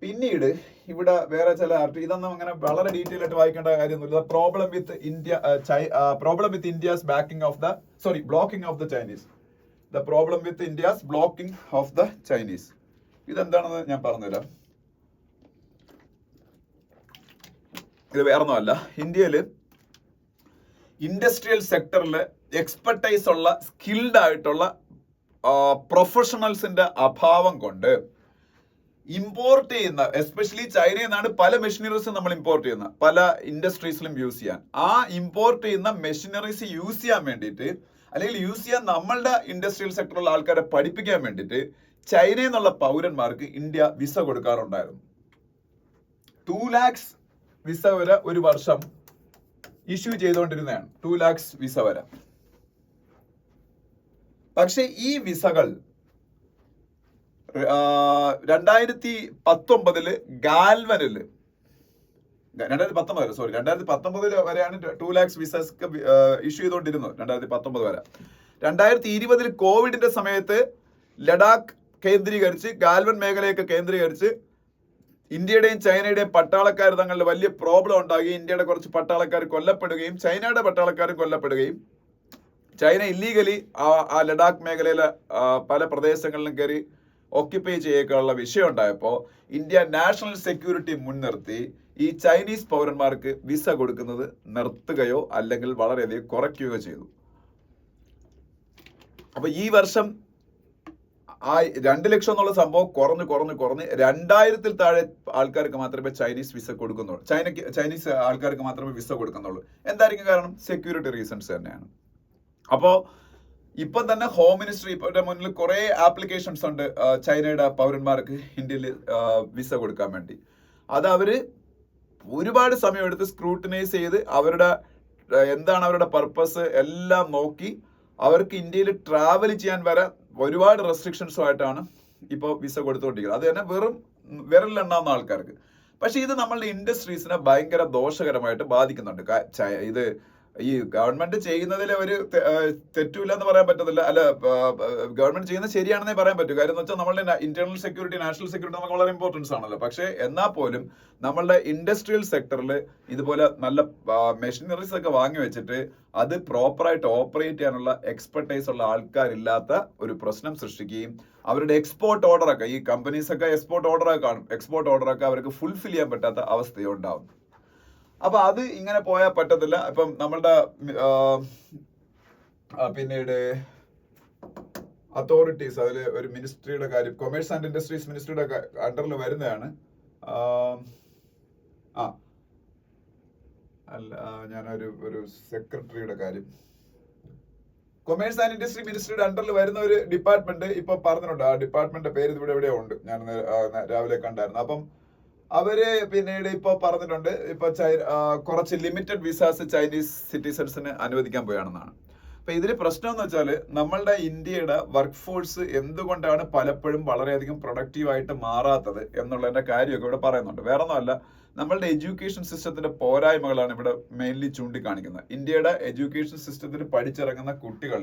പിന്നീട് ഇവിടെ വേറെ ചില ഇതൊന്നും അങ്ങനെ വളരെ ഡീറ്റെയിൽ ആയിട്ട് വായിക്കേണ്ട കാര്യമൊന്നുമില്ല. Problem with India's blocking of the Chinese. The problem with India's blocking of the Chinese. ഇതെന്താണെന്ന് ഞാൻ പറഞ്ഞുതരാം. ഇത് വേറൊന്നുമല്ല, ഇന്ത്യയിൽ ഇൻഡസ്ട്രിയൽ സെക്ടറിൽ എക്സ്പെർട്ടൈസ് ഉള്ള സ്കിൽഡ് ആയിട്ടുള്ള പ്രൊഫഷണൽസിന്റെ അഭാവം കൊണ്ട് ഇമ്പോർട്ട് ചെയ്യുന്ന, എസ്പെഷ്യലി ചൈനയിൽ നിന്നാണ് പല മെഷീനറീസും നമ്മൾ ഇമ്പോർട്ട് ചെയ്യുന്ന, പല ഇൻഡസ്ട്രീസിലും യൂസ് ചെയ്യാൻ. ആ ഇമ്പോർട്ട് ചെയ്യുന്ന മെഷീനറീസ് യൂസ് ചെയ്യാൻ വേണ്ടിയിട്ട്, അല്ലെങ്കിൽ യൂസ് ചെയ്യാൻ നമ്മളുടെ ഇൻഡസ്ട്രിയൽ സെക്ടറിലുള്ള ആൾക്കാരെ പഠിപ്പിക്കാൻ വേണ്ടിയിട്ട് ചൈനയിൽ നിന്നുള്ള പൗരന്മാർക്ക് ഇന്ത്യ വിസ കൊടുക്കാറുണ്ടായിരുന്നു. 2 lakhs വിസ വരെ ഒരു വർഷം ഇഷ്യൂ ചെയ്തുകൊണ്ടിരുന്നതാണ്. 2 lakhs വിസ വരെ. പക്ഷെ ഈ വിസകൾ 2019 ഗാൽവനിൽ 2019 വരെയാണ് 2 lakhs വിസസ് ഇഷ്യൂ ചെയ്തുകൊണ്ടിരുന്നത്. 2019 വരെ. 2020 കോവിഡിന്റെ സമയത്ത് ലഡാക്ക് കേന്ദ്രീകരിച്ച്, ഗാൽവൻ മേഖലയൊക്കെ കേന്ദ്രീകരിച്ച് ഇന്ത്യയുടെയും ചൈനയുടെയും പട്ടാളക്കാർ തങ്ങളുടെ വലിയ പ്രോബ്ലം ഉണ്ടാക്കി. ഇന്ത്യയുടെ കുറച്ച് പട്ടാളക്കാർ കൊല്ലപ്പെടുകയും ചൈനയുടെ പട്ടാളക്കാരും കൊല്ലപ്പെടുകയും, ചൈന ഇല്ലീഗലി ആ ലഡാക്ക് മേഖലയിലെ പല പ്രദേശങ്ങളിലും കയറി ഓക്യുപ്പൈ ചെയ്യേക്കാനുള്ള വിഷയം ഉണ്ടായപ്പോൾ ഇന്ത്യ നാഷണൽ സെക്യൂരിറ്റി മുൻനിർത്തി ഈ ചൈനീസ് പൗരന്മാർക്ക് വിസ കൊടുക്കുന്നത് നിർത്തുകയോ അല്ലെങ്കിൽ വളരെയധികം കുറയ്ക്കുകയോ ചെയ്തു. അപ്പൊ ഈ വർഷം ആ 2 ലക്ഷം എന്നുള്ള സംഭവം കുറഞ്ഞ് 2000-ൽ താഴെ ആൾക്കാർക്ക് മാത്രമേ ചൈനീസ് വിസ കൊടുക്കുന്നുള്ളൂ. ചൈനീസ് ആൾക്കാർക്ക് മാത്രമേ വിസ കൊടുക്കുന്നുള്ളൂ. എന്തായിരിക്കും കാരണം? സെക്യൂരിറ്റി റീസൺസ് തന്നെയാണ്. അപ്പോൾ ഇപ്പം തന്നെ ഹോം മിനിസ്ട്രി ഇപ്പോഴത്തെ മുന്നിൽ കുറെ ആപ്ലിക്കേഷൻസ് ഉണ്ട് ചൈനയുടെ പൗരന്മാർക്ക് ഇന്ത്യയിൽ വിസ കൊടുക്കാൻ വേണ്ടി. അത് അവര് ഒരുപാട് സമയമെടുത്ത് സ്ക്രൂട്ടിനൈസ് ചെയ്ത് എന്താണ് അവരുടെ പർപ്പസ് എല്ലാം നോക്കി അവർക്ക് ഇന്ത്യയിൽ ട്രാവൽ ചെയ്യാൻ വരെ ഒരുപാട് റെസ്ട്രിക്ഷൻസുമായിട്ടാണ് ഇപ്പോൾ വിസ കൊടുത്തുകൊണ്ടിരിക്കുന്നത്. അത് തന്നെ വിരലിലെണ്ണാവുന്ന ആൾക്കാർക്ക്. പക്ഷെ ഇത് നമ്മളുടെ ഇൻഡസ്ട്രീസിനെ ഭയങ്കര ദോഷകരമായിട്ട് ബാധിക്കുന്നുണ്ട്. ഇത് ഈ ഗവൺമെന്റ് ചെയ്യുന്നതിൽ ഒരു തെറ്റുമില്ലെന്ന് പറയാൻ പറ്റത്തില്ല. അല്ല, ഗവൺമെന്റ് ചെയ്യുന്നത് ശരിയാണെന്നേ പറയാൻ പറ്റൂ. കാര്യം എന്ന് വെച്ചാൽ നമ്മളുടെ ഇന്റേണൽ സെക്യൂരിറ്റി, നാഷണൽ സെക്യൂരിറ്റി നമുക്ക് വളരെ ഇമ്പോർട്ടൻസ് ആണല്ലോ. പക്ഷേ എന്നാൽ പോലും നമ്മളുടെ ഇൻഡസ്ട്രിയൽ സെക്ടറിൽ ഇതുപോലെ നല്ല മെഷീനറീസ് ഒക്കെ വാങ്ങി വെച്ചിട്ട് അത് പ്രോപ്പറായിട്ട് ഓപ്പറേറ്റ് ചെയ്യാനുള്ള എക്സ്പെർട്ടൈസ് ഉള്ള ആൾക്കാരില്ലാത്ത ഒരു പ്രശ്നം സൃഷ്ടിക്കുകയും അവരുടെ എക്സ്പോർട്ട് ഓർഡറൊക്കെ, ഈ കമ്പനീസ് ഒക്കെ എക്സ്പോർട്ട് ഓർഡറൊക്കെ കാണും, എക്സ്പോർട്ട് ഓർഡറൊക്കെ അവർക്ക് ഫുൾഫിൽ ചെയ്യാൻ പറ്റാത്ത അവസ്ഥയുണ്ടാവും. അപ്പൊ അത് ഇങ്ങനെ പോയാൽ പറ്റത്തില്ല. ഇപ്പം നമ്മളുടെ പിന്നീട് അതോറിറ്റീസ്, അതിൽ ഒരു മിനിസ്ട്രിയുടെ കാര്യം, കൊമേഴ്സ് ആൻഡ് ഇൻഡസ്ട്രീസ് മിനിസ്ട്രിയുടെ അണ്ടറിൽ വരുന്നതാണ്. ഞാനൊരു സെക്രട്ടറിയുടെ കാര്യം, കൊമേഴ്സ് ആൻഡ് ഇൻഡസ്ട്രി മിനിസ്ട്രിയുടെ അണ്ടറിൽ വരുന്ന ഒരു ഡിപ്പാർട്ട്മെന്റ് ഇപ്പൊ പറഞ്ഞിട്ടുണ്ട്. ആ ഡിപ്പാർട്ട്മെന്റിന്റെ പേര് ഇവിടെ എവിടെയോ ഉണ്ട്, ഞാൻ രാവിലെ കണ്ടായിരുന്നു. അപ്പം അവര് പിന്നീട് ഇപ്പൊ പറഞ്ഞിട്ടുണ്ട്, ഇപ്പൊ കുറച്ച് ലിമിറ്റഡ് വിസാസ് ചൈനീസ് സിറ്റിസൺസിന് അനുവദിക്കാൻ പോയാണെന്നാണ്. അപ്പൊ ഇതിൽ പ്രശ്നം എന്ന് വെച്ചാല് നമ്മളുടെ ഇന്ത്യയുടെ വർക്ക് ഫോഴ്സ് എന്തുകൊണ്ടാണ് പലപ്പോഴും വളരെയധികം പ്രൊഡക്റ്റീവായിട്ട് മാറാത്തത് എന്നുള്ളതിന്റെ കാര്യമൊക്കെ ഇവിടെ പറയുന്നുണ്ട്. വേറെ ഒന്നുമല്ല, നമ്മളുടെ എഡ്യൂക്കേഷൻ സിസ്റ്റത്തിന്റെ പോരായ്മകളാണ് ഇവിടെ മെയിൻലി ചൂണ്ടിക്കാണിക്കുന്നത്. ഇന്ത്യയുടെ എഡ്യൂക്കേഷൻ സിസ്റ്റത്തിൽ പഠിച്ചിറങ്ങുന്ന കുട്ടികൾ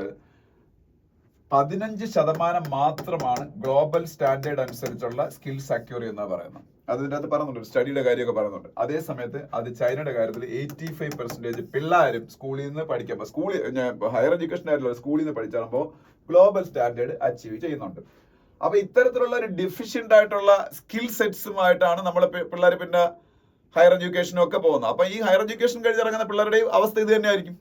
15% മാത്രമാണ് ഗ്ലോബൽ സ്റ്റാൻഡേർഡ് അനുസരിച്ചുള്ള സ്കിൽസ് അക്യൂർ എന്ന് പറയുന്നത്. അതിൻ്റെ അകത്ത് പറയുന്നുണ്ട്, സ്റ്റഡിയുടെ കാര്യമൊക്കെ പറയുന്നുണ്ട്. അതേ സമയത്ത് അത് ചൈനയുടെ കാര്യത്തിൽ 85% പിള്ളേരും സ്കൂളിൽ നിന്ന് പഠിക്കുമ്പോൾ, ഹയർ എഡ്യൂക്കേഷൻ ആയിട്ടുള്ള സ്കൂളിൽ നിന്ന് പഠിച്ചാകുമ്പോൾ ഗ്ലോബൽ സ്റ്റാൻഡേർഡ് അച്ചീവ് ചെയ്യുന്നുണ്ട്. അപ്പൊ ഇത്തരത്തിലുള്ള ഒരു ഡെഫിഷ്യന്റ് ആയിട്ടുള്ള സ്കിൽ സെറ്റ്സുമായിട്ടാണ് നമ്മളെ പിള്ളേർ പിന്നെ ഹയർ എഡ്യൂക്കേഷനും ഒക്കെ പോകുന്നത്. അപ്പൊ ഈ ഹയർ എഡ്യൂക്കേഷൻ കഴിഞ്ഞിറങ്ങുന്ന പിള്ളേരുടെ അവസ്ഥ ഇത് തന്നെയായിരിക്കും.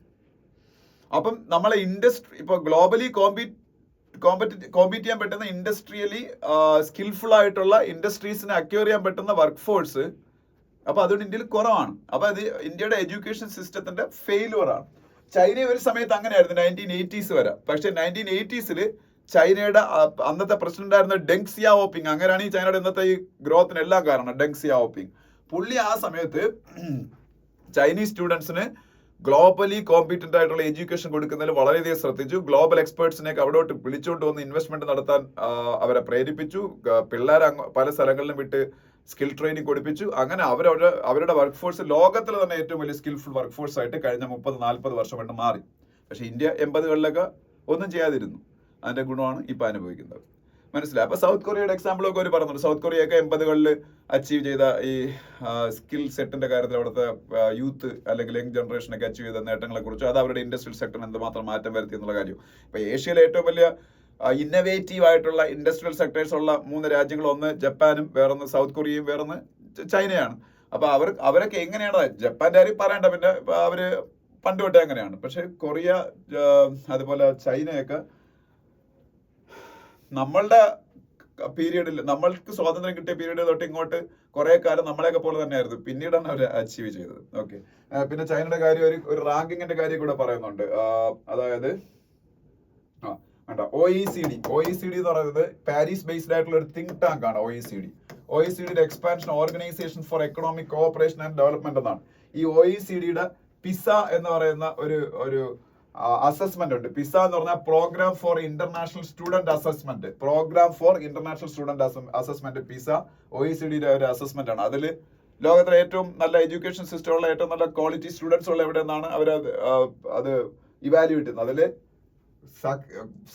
അപ്പം നമ്മളെ ഇൻഡസ്ട്രി ഇപ്പൊ ഗ്ലോബലി കോമ്പീറ്റ് ചെയ്യാൻ പറ്റുന്ന ഇൻഡസ്ട്രിയലി സ്കിൽഫുൾ ആയിട്ടുള്ള ഇൻഡസ്ട്രീസിനെ അക്യൂർ ചെയ്യാൻ പറ്റുന്ന വർക്ക് ഫോഴ്സ് അപ്പൊ അതുകൊണ്ട് ഇന്ത്യയിൽ കുറവാണ്. അപ്പൊ അത് ഇന്ത്യയുടെ എഡ്യൂക്കേഷൻ സിസ്റ്റത്തിന്റെ ഫെയിലുവർ ആണ്. ചൈന ഒരു സമയത്ത് അങ്ങനെയായിരുന്നു 1980s വരെ. പക്ഷെ 1980s ചൈനയുടെ അന്നത്തെ പ്രസിഡന്റ് ആയിരുന്ന ഡെങ് സിയാവോപിങ്, അങ്ങനെയാണ് ഈ ചൈനയുടെ ഇന്നത്തെ ഈ ഗ്രോത്തിന് എല്ലാം കാരണം. ഡെങ് സിയാവോപിങ് പുള്ളി ആ സമയത്ത് ചൈനീസ് സ്റ്റുഡൻസിന് ഗ്ലോബലി കോമ്പീറ്റന്റ് ആയിട്ടുള്ള എഡ്യൂക്കേഷൻ കൊടുക്കുന്നതിൽ വളരെയധികം ശ്രദ്ധിച്ചു. ഗ്ലോബൽ എക്സ്പേർട്സിനെയൊക്കെ അവിടോട്ട് വിളിച്ചുകൊണ്ട് വന്ന് ഇൻവെസ്റ്റ്മെന്റ് നടത്താൻ അവരെ പ്രേരിപ്പിച്ചു. പിള്ളേരെ പല സ്ഥലങ്ങളിലും വിട്ട് സ്കിൽ ട്രെയിനിങ് കൊടുപ്പിച്ചു. അങ്ങനെ അവരുടെ വർക്ക് ഫോഴ്സ് ലോകത്തിൽ തന്നെ ഏറ്റവും വലിയ സ്കിൽഫുൾ വർക്ക് ഫോഴ്സ് ആയിട്ട് കഴിഞ്ഞ 30-40 വർഷം കൊണ്ട് മാറി. പക്ഷെ ഇന്ത്യ 80കളിലൊക്കെ ഒന്നും ചെയ്യാതിരുന്നു. അതിന്റെ ഗുണമാണ് ഇപ്പൊ അനുഭവിക്കുന്നത്. മനസ്സിലായി. അപ്പൊ സൗത്ത് കൊറിയയുടെ എക്സാമ്പിളൊക്കെ അവർ പറഞ്ഞിട്ടുണ്ട്. സൗത്ത് കൊറിയയൊക്കെ 80കളിൽ അച്ചീവ് ചെയ്ത ഈ സ്കിൽ സെറ്റിന്റെ കാര്യത്തിൽ അവിടുത്തെ യൂത്ത് അല്ലെങ്കിൽ യങ് ജനറേഷനൊക്കെ അച്ചീവ് ചെയ്ത നേട്ടങ്ങളെ കുറിച്ച്, അത് അവരുടെ ഇൻഡസ്ട്രിയൽ സെക്ടറിന് എന്തുമാത്രം മാറ്റം വരുത്തി എന്നുള്ള കാര്യം. ഇപ്പൊ ഏഷ്യയിലെ ഏറ്റവും വലിയ ഇന്നവേറ്റീവ് ആയിട്ടുള്ള ഇൻഡസ്ട്രിയൽ സെക്ടേഴ്സ് ഉള്ള 3 രാജ്യങ്ങൾ, ഒന്ന് ജപ്പാനും, വേറൊന്ന് സൗത്ത് കൊറിയയും, വേറൊന്ന് ചൈനയാണ്. അപ്പൊ അവരൊക്കെ എങ്ങനെയാണ്, ജപ്പാന്റെ കാര്യം പറയണ്ട, പിന്നെ അവര് പണ്ട് തൊട്ടേ അങ്ങനെയാണ്. പക്ഷെ കൊറിയ അതുപോലെ ചൈനയൊക്കെ നമ്മളുടെ പീരീഡിൽ, നമ്മൾക്ക് സ്വാതന്ത്ര്യം കിട്ടിയ പീരീഡ് തൊട്ട് ഇങ്ങോട്ട് കുറെ കാലം നമ്മളെയൊക്കെ പോലെ തന്നെയായിരുന്നു. പിന്നീടാണ് അവർ അച്ചീവ് ചെയ്തത്. ഓക്കെ. പിന്നെ ചൈനയുടെ കാര്യം ഒരു റാങ്കിങ്ങിന്റെ കാര്യം കൂടെ പറയുന്നുണ്ട്. അതായത് OECD എന്ന് പറയുന്നത് പാരീസ് ബേസ്ഡ് ആയിട്ടുള്ള ഒരു തിങ്ക് ടാങ്ക് ആണ്. OECDയുടെ expansion organisation for economic cooperation and development എന്നാണ്. ഈ OECDയുടെ പിസ എന്ന് പറയുന്ന ഒരു അസസ്മെന്റ് ഉണ്ട്. പിസ എന്ന് പറഞ്ഞാൽ programme for international student assessment. PISA OECDയുടെ ഒരു അസസ്മെന്റ് ആണ്. അതിൽ ലോകത്തിലെ ഏറ്റവും നല്ല എഡ്യൂക്കേഷൻ സിസ്റ്റം ഉള്ള, ഏറ്റവും നല്ല ക്വാളിറ്റി സ്റ്റുഡൻസ് ഉള്ള എവിടെ നിന്നാണ് അവർ അത് ഇവാലുവേറ്റ് ചെയ്യുന്നത്. അതിൽ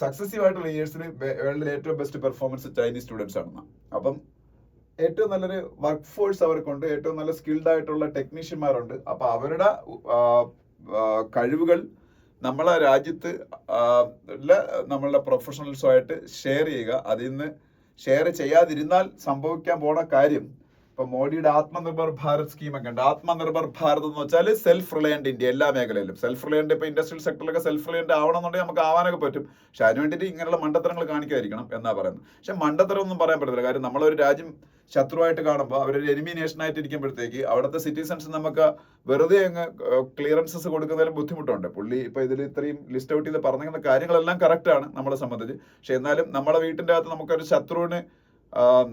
സക്സസീവ് ആയിട്ടുള്ള ഇയേഴ്സിന് വേൾഡിലെ ഏറ്റവും ബെസ്റ്റ് പെർഫോമൻസ് ചൈനീസ് സ്റ്റുഡൻസ് ആണെന്നാണ്. അപ്പം ഏറ്റവും നല്ലൊരു വർക്ക് ഫോഴ്സ് അവർക്കുണ്ട്, ഏറ്റവും നല്ല സ്കിൽഡ് ആയിട്ടുള്ള ടെക്നീഷ്യന്മാരുണ്ട്. അപ്പൊ അവരുടെ കഴിവുകൾ നമ്മളെ രാജ്യത്ത് നമ്മളുടെ പ്രൊഫഷണൽസുമായിട്ട് ഷെയർ ചെയ്യുക. അതിൽ നിന്ന് ഷെയർ ചെയ്യാതിരുന്നാൽ സംഭവിക്കാൻ പോണ കാര്യം, ഇപ്പൊ മോഡിയുടെ ആത്മനിർഭർ ഭാരത് സ്കീം ഒക്കെ ഉണ്ട്. ആത്മനിർഭർ ഭാരത് എന്ന് വെച്ചാൽ സെൽഫ് റിലയന്റ് ഇന്ത്യ. എല്ലാ മേഖലയിലും സെൽഫ് റിലയന്റ്. ഇപ്പൊ ഇൻഡസ്ട്രിയൽ സെക്ടറിലൊക്കെ സെൽഫ് റിലയന്റ് ആവണമെന്നുണ്ടെങ്കിൽ നമുക്ക് ആവാനൊക്കെ പറ്റും. പക്ഷെ അതിന് വേണ്ടിയിട്ട് ഇങ്ങനെയുള്ള മണ്ടത്തരങ്ങൾ കാണിക്കാതിരിക്കണം എന്നാ പറയുന്നത്. പക്ഷെ മണ്ടത്തരം ഒന്നും പറയാൻ പറ്റത്തില്ല. കാര്യം നമ്മളൊരു രാജ്യം ശത്രുവായിട്ട് കാണുമ്പോൾ, അവരൊരു എനിമി നേഷനായിട്ട് ഇരിക്കുമ്പോഴത്തേക്ക് അവിടുത്തെ സിറ്റിസൺസ് നമുക്ക് വെറുതെ അങ്ങ് ക്ലിയറൻസസ് കൊടുക്കുന്നതിലും ബുദ്ധിമുട്ടുണ്ട്. പുള്ളി ഇപ്പൊ ഇതിൽ ഇത്രയും ലിസ്റ്റ് ഔട്ട് ചെയ്ത് പറഞ്ഞിരുന്ന കാര്യങ്ങളെല്ലാം കറക്റ്റാണ് നമ്മളെ സംബന്ധിച്ച്. പക്ഷെ എന്നാലും നമ്മുടെ വീട്ടിന്റെ അകത്ത് നമുക്കൊരു ശത്രുവിന്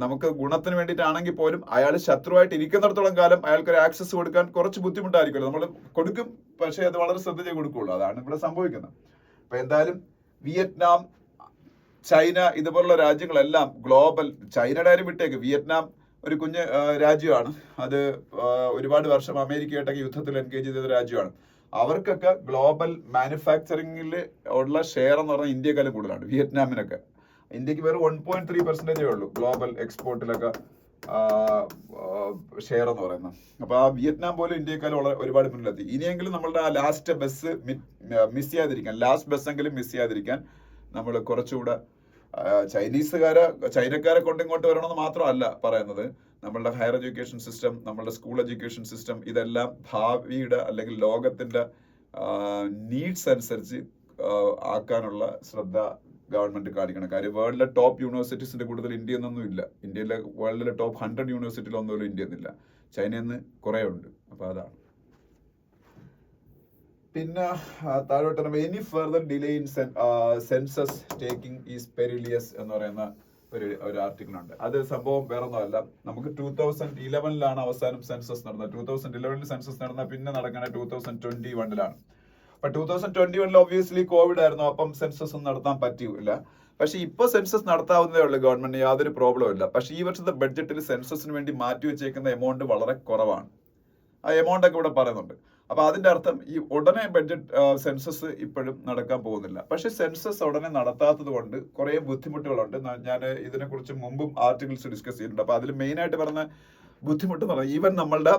നമുക്ക് ഗുണത്തിന് വേണ്ടിയിട്ടാണെങ്കിൽ പോലും അയാൾ ശത്രുവായിട്ട് ഇരിക്കുന്നിടത്തോളം കാലം അയാൾക്കൊരു ആക്സസ് കൊടുക്കാൻ കുറച്ച് ബുദ്ധിമുട്ടായിരിക്കുമല്ലോ. നമ്മൾ കൊടുക്കും, പക്ഷേ അത് വളരെ ശ്രദ്ധിച്ചേ കൊടുക്കുകയുള്ളൂ. അതാണ് ഇവിടെ സംഭവിക്കുന്നത്. അപ്പൊ എന്തായാലും വിയറ്റ്നാം, ചൈന ഇതുപോലുള്ള രാജ്യങ്ങളെല്ലാം ഗ്ലോബൽ, ചൈനയുടെ കാര്യം വിട്ടേക്ക്, വിയറ്റ്നാം ഒരു കുഞ്ഞ് രാജ്യമാണ്. അത് ഒരുപാട് വർഷം അമേരിക്കയായിട്ടൊക്കെ യുദ്ധത്തിൽ എൻഗേജ് ചെയ്ത രാജ്യമാണ്. അവർക്കൊക്കെ ഗ്ലോബൽ മാനുഫാക്ചറിംഗിൽ ഉള്ള ഷെയർ എന്ന് പറഞ്ഞാൽ ഇന്ത്യക്കാളും കൂടുതലാണ്. വിയറ്റ്നാമിനൊക്കെ ഇന്ത്യക്ക് വെറും 1.3% ഉള്ളൂ ഗ്ലോബൽ എക്സ്പോർട്ടിലൊക്കെ ഷെയർ എന്ന് പറയുന്നത്. അപ്പൊ ആ വിയറ്റ്നാം പോലും ഇന്ത്യക്കാളും ഒരുപാട് മുന്നിലെത്തി. ഇനിയെങ്കിലും നമ്മളുടെ ആ ലാസ്റ്റ് ബസ് മിസ് ചെയ്യാതിരിക്കാൻ, ലാസ്റ്റ് ബസ്സെങ്കിലും മിസ് ചെയ്യാതിരിക്കാൻ നമ്മൾ കുറച്ചുകൂടെ ചൈനക്കാരെ കൊണ്ട് ഇങ്ങോട്ട് വരണമെന്ന് മാത്രമല്ല പറയുന്നത്. നമ്മളുടെ ഹയർ എഡ്യൂക്കേഷൻ സിസ്റ്റം, നമ്മളുടെ സ്കൂൾ എഡ്യൂക്കേഷൻ സിസ്റ്റം, ഇതെല്ലാം ഭാവിയുടെ അല്ലെങ്കിൽ ലോകത്തിന്റെ നീഡ്സ് അനുസരിച്ച് ആക്കാനുള്ള ശ്രദ്ധ ഗവൺമെന്റ് കാണിക്കണം. കാര്യം വേൾഡിലെ ടോപ്പ് യൂണിവേഴ്സിറ്റീസിന്റെ കൂടുതൽ ഇന്ത്യ എന്നൊന്നും ഇല്ല. ഇന്ത്യയിലെ വേൾഡിലെ ടോപ്പ് 100 യൂണിവേഴ്സിറ്റിയിലൊന്നും ഇന്ത്യ എന്നില്ല. ചൈനയിൽ നിന്ന് കുറേ ഉണ്ട്. അപ്പൊ അതാണ്. പിന്നെ താഴോട്ട് any further delay in census taking is perilous എന്ന് പറയുന്ന ഒരു ആർട്ടിക്കിൾ ഉണ്ട്. അത് സംഭവം വേറെ ഒന്നുമല്ല. നമുക്ക് 2011 അവസാനം സെൻസസ് നടന്നത്. 2011 സെൻസസ് നടന്ന പിന്നെ നടക്കണ 2021 അപ്പൊ 2021 ഒബ്വിയസ്ലി കോവിഡ് ആയിരുന്നു. അപ്പം സെൻസസ് ഒന്നും നടത്താൻ പറ്റിയില്ല. പക്ഷെ ഇപ്പൊ സെൻസസ് നടത്താവുന്നതേ ഉള്ളൂ. ഗവൺമെന്റിന് യാതൊരു പ്രോബ്ലം ഇല്ല. പക്ഷെ ഈ വർഷത്തെ ബഡ്ജറ്റിൽ സെൻസസിന് വേണ്ടി മാറ്റി വെച്ചേക്കുന്ന എമൗണ്ട് വളരെ കുറവാണ്. ആ എമൗണ്ട് ഒക്കെ ഇവിടെ പറയുന്നുണ്ട്. അപ്പൊ അതിന്റെ അർത്ഥം ഈ ഉടനെ ബഡ്ജറ്റ് സെൻസസ് ഇപ്പോഴും നടക്കാൻ പോകുന്നില്ല. പക്ഷെ സെൻസസ് ഉടനെ നടത്താത്തത് കൊണ്ട് കുറെ ബുദ്ധിമുട്ടുകളുണ്ട്. ഞാൻ ഇതിനെക്കുറിച്ച് മുമ്പും ആർട്ടിക്കിൾസ് ഡിസ്കസ് ചെയ്തിട്ടുണ്ട്. അപ്പൊ അതിൽ മെയിൻ ആയിട്ട് പറഞ്ഞ ബുദ്ധിമുട്ട് എന്ന് പറഞ്ഞാൽ ഈവൻ നമ്മളുടെ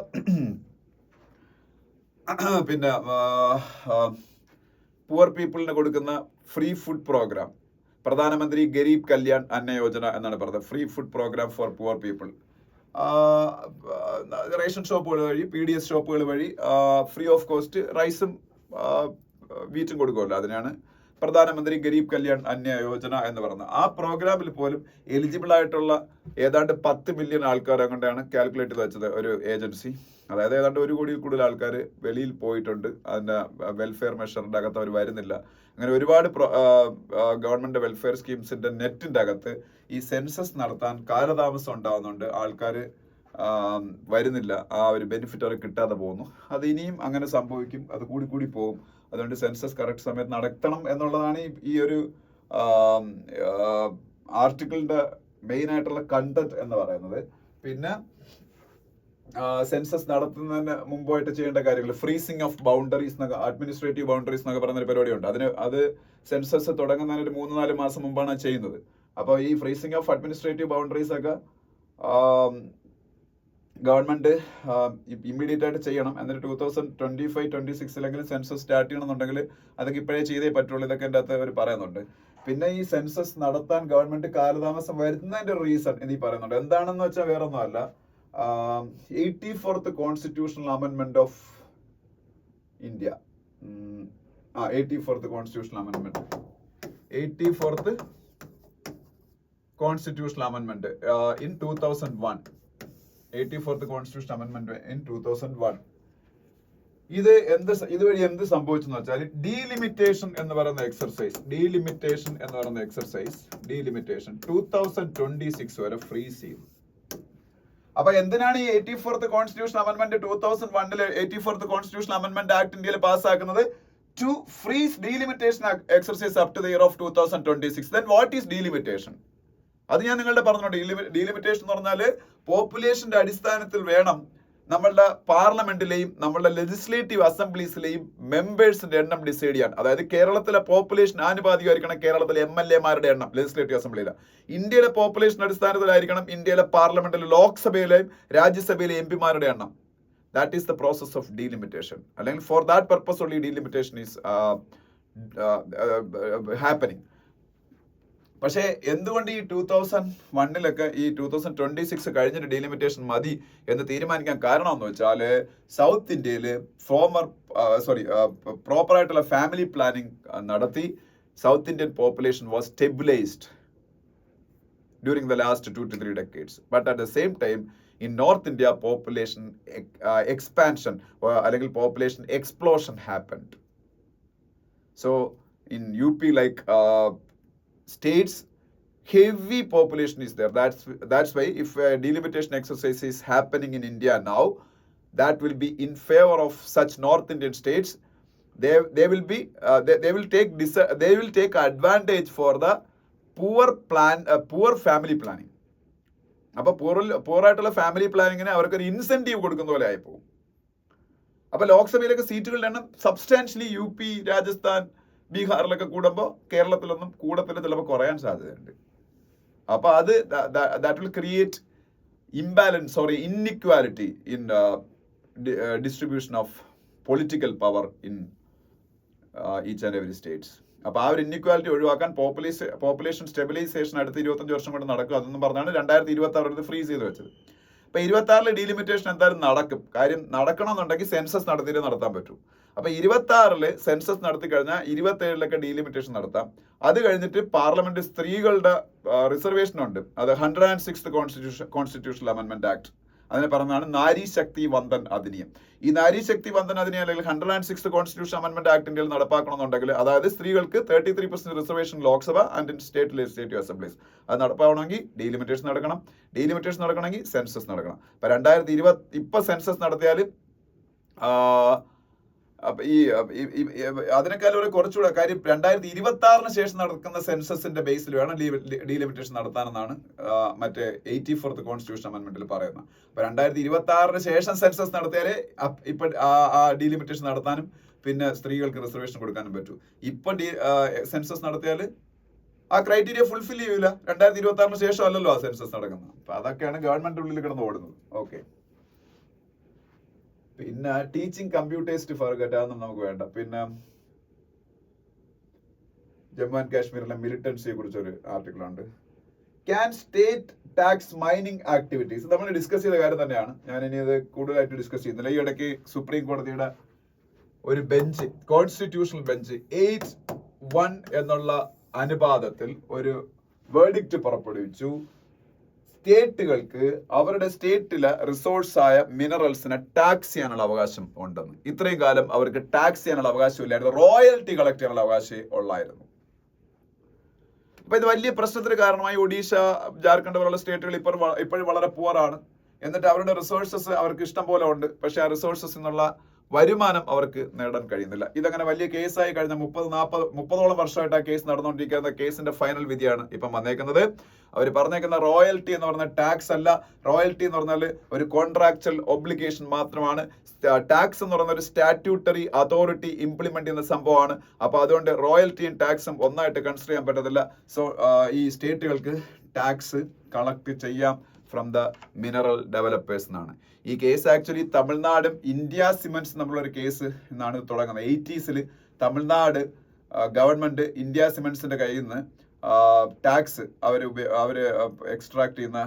പിന്നെ പുവർ പീപ്പിളിന് കൊടുക്കുന്ന ഫ്രീ ഫുഡ് പ്രോഗ്രാം, പ്രധാനമന്ത്രി ഗരീബ് കല്യാൺ അന്ന യോജന എന്നാണ് പറയുന്നത്. Free food programme for poor people. Ration ഷോപ്പുകൾ വഴി, PDS ഷോപ്പുകൾ വഴി ഫ്രീ ഓഫ് കോസ്റ്റ് റൈസും വീറ്റും കൊടുക്കുമല്ലോ. അതിനാണ് പ്രധാനമന്ത്രി ഗരീബ് കല്യാൺ അന്ന യോജന എന്ന് പറയുന്നത്. ആ പ്രോഗ്രാമിൽ പോലും എലിജിബിൾ ആയിട്ടുള്ള ഏതാണ്ട് 10 മില്യൺ ആൾക്കാരെ കൊണ്ടാണ് കാൽക്കുലേറ്റ് ചെയ്ത് വെച്ചത് ഒരു ഏജൻസി. അതായത് ഏതാണ്ട് 1 കോടിയിൽ കൂടുതൽ ആൾക്കാർ വെളിയിൽ പോയിട്ടുണ്ട്. അതിന്റെ വെൽഫെയർ മെഷറിന്റെ അകത്ത് അവർ വരുന്നില്ല. അങ്ങനെ ഒരുപാട് ഗവൺമെന്റ് വെൽഫെയർ സ്കീംസിന്റെ നെറ്റിന്റെ അകത്ത് ഈ സെൻസസ് നടത്താൻ കാലതാമസം ഉണ്ടാവുന്നുണ്ട്. ആൾക്കാർ വരുന്നില്ല. ആ ഒരു ബെനിഫിറ്റ് അവർക്ക് കിട്ടാതെ പോകുന്നു. അത് ഇനിയും അങ്ങനെ സംഭവിക്കും. അത് കൂടി പോകും. അതുകൊണ്ട് സെൻസസ് കറക്റ്റ് സമയത്ത് നടത്തണം എന്നുള്ളതാണ് ഈ ഒരു ആർട്ടിക്കിളിന്റെ മെയിൻ ആയിട്ടുള്ള കണ്ടന്റ് എന്ന് പറയുന്നത്. പിന്നെ സെൻസസ് നടത്തുന്നതിന് മുമ്പായിട്ട് ചെയ്യേണ്ട കാര്യങ്ങൾ, ഫ്രീസിംഗ് ഓഫ് ബൗണ്ടറീസ് എന്നൊക്കെ, അഡ്മിനിസ്ട്രേറ്റീവ് ബൗണ്ടറീസ് എന്നൊക്കെ പറയുന്ന ഒരു പരിപാടിയുണ്ട്. അത് സെൻസസ് തുടങ്ങുന്നതിന് ഒരു 3-4 മാസം മുമ്പാണ് ചെയ്യുന്നത്. അപ്പോൾ ഈ ഫ്രീസിംഗ് ഓഫ് അഡ്മിനിസ്ട്രേറ്റീവ് ബൗണ്ടറീസ് ഒക്കെ ഗവൺമെന്റ് ഇമ്മീഡിയറ്റ് ആയിട്ട് ചെയ്യണം. എന്നിട്ട് 2025-26 സെൻസസ് സ്റ്റാർട്ട് ചെയ്യണമെന്നുണ്ടെങ്കിൽ അതൊക്കെ ഇപ്പോഴേ ചെയ്തേ പറ്റുള്ളൂ. ഇതൊക്കെ എൻ്റെ അകത്ത് അവർ പറയുന്നുണ്ട്. പിന്നെ ഈ സെൻസസ് നടത്താൻ ഗവൺമെന്റ് കാലതാമസം വരുന്നതിന്റെ റീസൺ എന്നീ പറയുന്നുണ്ട്. എന്താണെന്ന് വെച്ചാൽ വേറെ ഒന്നുമല്ല, 84th കോൺസ്റ്റിറ്റ്യൂഷണൽ അമെൻമെന്റ് ഓഫ് ഇന്ത്യ. 84th കോൺസ്റ്റിറ്റ്യൂഷണൽ അമെൻമെന്റ് 84th കോൺസ്റ്റിറ്റ്യൂഷണൽ അമെൻമെന്റ് ഇൻ 2001. 84th കോൺസ്റ്റിറ്റ്യൂഷൻ അമെൻമെന്റ് ഇൻ 2001. ഇതുവഴി എന്ത് സംഭവിച്ചെന്ന് വെച്ചാൽ ഡീലിമിറ്റേഷൻ എന്ന് പറയുന്ന എക്സർസൈസ് 2026 വരെ ഫ്രീസ് ചെയ്തു. അപ്പൊ എന്തിനാണ് ഈ 84th കോൺസ്റ്റിറ്റ്യൂഷൻ അമെൻമെന്റ് 2001 84th കോൺസ്റ്റിറ്റ്യൂഷൻ അമെൻമെന്റ് ആക്ട് ഇന്ത്യയിൽ പാസ്സാക്കുന്നത്? To freeze delimitation exercise up to the year of 2026. Then what is delimitation? അത് ഞാൻ നിങ്ങളുടെ പറഞ്ഞോട്ടെ. ഡീലിമിറ്റേഷൻ എന്ന് പറഞ്ഞാൽ പോപ്പുലേഷന്റെ അടിസ്ഥാനത്തിൽ വേണം നമ്മളുടെ പാർലമെന്റിലെയും നമ്മളുടെ ലെജിസ്ലേറ്റീവ് അസംബ്ലീസിലെയും മെമ്പേഴ്സിന്റെ എണ്ണം ഡിസൈഡ് ചെയ്യാൻ. അതായത് കേരളത്തിലെ പോപ്പുലേഷൻ ആനുപാതികമായിരിക്കണം കേരളത്തിലെ MLA-മാരുടെ എണ്ണം ലെജിസ്ലേറ്റീവ് അസംബ്ലിയിലെ. ഇന്ത്യയിലെ പോപ്പുലേഷൻ അടിസ്ഥാനത്തിലായിരിക്കണം ഇന്ത്യയിലെ പാർലമെന്റിലെ, ലോക്സഭയിലെയും രാജ്യസഭയിലെ MP-മാരുടെ എണ്ണം. That is the process of delimitation. അല്ലെങ്കിൽ for that purpose only delimitation is happening. പക്ഷേ എന്തുകൊണ്ട് ഈ 2001 ഈ 2026 കഴിഞ്ഞിട്ട് ഡീലിമിറ്റേഷൻ മതി എന്ന് തീരുമാനിക്കാൻ കാരണം എന്ന് വെച്ചാൽ സൗത്ത് ഇന്ത്യയിൽ പ്രോപ്പറായിട്ടുള്ള ഫാമിലി പ്ലാനിങ് നടത്തി south Indian population was stabilised during the last 2 to 3 decades. But at the same time in North India population expansion അല്ലെങ്കിൽ population explosion happened. So in UP states, heavy population is there. That's why if a delimitation exercise is happening in India now, that will be in favor of such North Indian states. They will take advantage for the poor family planning. അപ്പോൾ പൂർ ആയിട്ടുള്ള ഫാമിലി പ്ലാനിങ്ങിന് അവർക്കൊരു ഇൻസെന്റീവ് കൊടുക്കുന്ന പോലെ ആയിപ്പോകും. അപ്പൊ ലോക്സഭയിലൊക്കെ സീറ്റുകളുടെ എണ്ണം സബ്സ്റ്റാൻഷ്യലി UP, രാജസ്ഥാൻ, ബീഹാറിലൊക്കെ കൂടുമ്പോൾ കേരളത്തിലൊന്നും കൂടത്തിൽ ചിലപ്പോൾ കുറയാൻ സാധ്യതയുണ്ട്. അപ്പൊ അത് that will create imbalance or inequality in distribution of political power in each and every States. അപ്പൊ ആ ഒരു ഇൻഇക്വാലിറ്റി ഒഴിവാക്കാൻ പോപ്പുലേഷൻ സ്റ്റെബിലൈസേഷൻ അടുത്ത 25 വർഷം കൊണ്ട് നടക്കും. അതൊന്നും പറഞ്ഞാണ് 2026 ഫ്രീസ് ചെയ്ത് വെച്ചത്. അപ്പൊ 26 ഡീലിമിറ്റേഷൻ എന്തായാലും നടക്കും. കാര്യം നടക്കണമെന്നുണ്ടെങ്കിൽ സെൻസസ് നടത്തിയിട്ട് നടത്താൻ പറ്റും. അപ്പൊ 26 സെൻസസ് നടത്തി കഴിഞ്ഞാൽ 27 ഡീലിമിറ്റേഷൻ നടത്താം. അത് കഴിഞ്ഞിട്ട് പാർലമെന്റ് സ്ത്രീകളുടെ റിസർവേഷൻ ഉണ്ട്. അത് 106th കോൺസ്റ്റിറ്റ്യൂഷണൽ അമെന്റ്മെന്റ് ആക്ട്, അതിനെ പറഞ്ഞാണ് നാരി ശക്തി വന്ദൻ അധിനിയം. ഈ നാരി ശക്തി വന്ദൻ അധിനിയം അല്ലെങ്കിൽ 106th കോൺസ്റ്റിറ്റ്യൂഷൻ അമെന്റ്മെന്റ് ആക്ട് ഇന്ത്യയിൽ നടപ്പാക്കണമെന്നുണ്ടെങ്കിൽ, അതായത് സ്ത്രീകൾക്ക് 33% reservation Lok Sabha and state legislative assemblies, അത് നടപ്പാവണമെങ്കിൽ ഡീലിമിറ്റേഷൻ നടക്കണം. ഡീലിമിറ്റേഷൻ നടക്കണമെങ്കിൽ സെൻസസ് നടക്കണം. അപ്പൊ 2020 ഇപ്പൊ സെൻസസ് നടത്തിയാൽ ഈ അതിനേക്കാളും ഒരു കുറച്ചുകൂടെ കാര്യം 2026 ശേഷം നടക്കുന്ന സെൻസസിന്റെ ബേസിൽ വേണം ഡീലിമിറ്റേഷൻ നടത്താനെന്നാണ് മറ്റേ 84th കോൺസ്റ്റിറ്റ്യൂഷൻ അമെന്റ്മെന്റിൽ പറയുന്നത്. അപ്പൊ 2026 ശേഷം സെൻസസ് നടത്തിയാലേ ഇപ്പൊ ആ ഡീലിമിറ്റേഷൻ നടത്താനും പിന്നെ സ്ത്രീകൾക്ക് റിസർവേഷൻ കൊടുക്കാനും പറ്റൂ. ഇപ്പൊ സെൻസസ് നടത്തിയാൽ ആ ക്രൈറ്റീരിയ ഫുൾഫിൽ ചെയ്യൂല. 2026 ശേഷം അല്ലല്ലോ ആ സെൻസസ് നടക്കുന്നത്. അപ്പൊ അതൊക്കെയാണ് ഗവൺമെന്റ് ഉള്ളിൽ കിടന്ന് ഓടുന്നത്. ഓക്കെ, പിന്നെ ടീച്ചിങ് കമ്പ്യൂട്ടേഴ്സ് ഫർഗറ്റ് അതൊന്നും നമുക്ക് വേണ്ട. പിന്നെ ജമ്മു ആൻഡ് കാശ്മീരിലെ മിലിറ്റൻസിയെ കുറിച്ചൊരു ആർട്ടിക്കിൾ ഉണ്ട്. Can state tax mining activities, നമ്മൾ ഡിസ്കസ് ചെയ്ത കാര്യം തന്നെയാണ്. ഞാൻ ഇനി അത് കൂടുതലായിട്ട് ഡിസ്കസ് ചെയ്യുന്നില്ല. ഈ ഇടയ്ക്ക് സുപ്രീം കോടതിയുടെ ഒരു ബെഞ്ച്, കോൺസ്റ്റിറ്റ്യൂഷണൽ ബെഞ്ച് 8-1 എന്നുള്ള അനുപാതത്തിൽ ഒരു വേർഡിക്റ്റ് പുറപ്പെടുവിച്ചു. സ്റ്റേറ്റുകൾക്ക് അവരുടെ സ്റ്റേറ്റിലെ റിസോഴ്സായ മിനറൽസിനെ ടാക്സ് ചെയ്യാനുള്ള അവകാശം ഉണ്ടെന്ന്. ഇത്രയും കാലം അവർക്ക് ടാക്സ് ചെയ്യാനുള്ള അവകാശം ഇല്ലായിരുന്നു, റോയൽറ്റി കളക്ട് ചെയ്യാനുള്ള അവകാശം ഉള്ളായിരുന്നു. അപ്പൊ ഇത് വലിയ പ്രശ്നത്തിന് കാരണമായി. ഒഡീഷ, ജാർഖണ്ഡ് പോലുള്ള സ്റ്റേറ്റുകൾ ഇപ്പോഴും വളരെ പുവറാണ്. എന്നിട്ട് അവരുടെ റിസോഴ്സസ് അവർക്ക് ഇഷ്ടം പോലെ ഉണ്ട്. പക്ഷെ ആ റിസോഴ്സസ് എന്നുള്ള വരുമാനം അവർക്ക് നേടാൻ കഴിയുന്നില്ല. ഇതങ്ങനെ വലിയ കേസായി കഴിഞ്ഞ 30-40 വർഷമായിട്ട് ആ കേസ് നടന്നുകൊണ്ടിരിക്കുന്ന കേസിന്റെ ഫൈനൽ വിധിയാണ് ഇപ്പം വന്നേക്കുന്നത്. അവർ പറഞ്ഞേക്കുന്ന റോയൽറ്റി എന്ന് പറഞ്ഞ ടാക്സ് അല്ല. റോയൽറ്റി എന്ന് പറഞ്ഞാൽ ഒരു കോൺട്രാക്ച്വൽ ഒബ്ലിഗേഷൻ മാത്രമാണ്. ടാക്സ് എന്ന് പറയുന്ന ഒരു സ്റ്റാറ്റ്യൂട്ടറി അതോറിറ്റി ഇംപ്ലിമെന്റ് ചെയ്യുന്ന സംഭവമാണ്. അപ്പൊ അതുകൊണ്ട് റോയൽറ്റിയും ടാക്സും ഒന്നായിട്ട് കൺസിഡർ ചെയ്യാൻ പറ്റത്തില്ല. സോ ഈ സ്റ്റേറ്റുകൾക്ക് ടാക്സ് കളക്ട് ചെയ്യാം ഫ്രം ദ മിനറൽ ഡെവലപ്പേഴ്സ് എന്നാണ്. ഈ കേസ് ആക്ച്വലി തമിഴ്നാടും ഇന്ത്യ സിമെന്റ്സ് നമ്മളൊരു കേസ് എന്നാണ് തുടങ്ങുന്നത്. 80s തമിഴ്നാട് ഗവൺമെന്റ് ഇന്ത്യ സിമെന്റ്സിന്റെ കയ്യിൽ നിന്ന് ടാക്സ് അവര് എക്സ്ട്രാക്ട് ചെയ്യുന്ന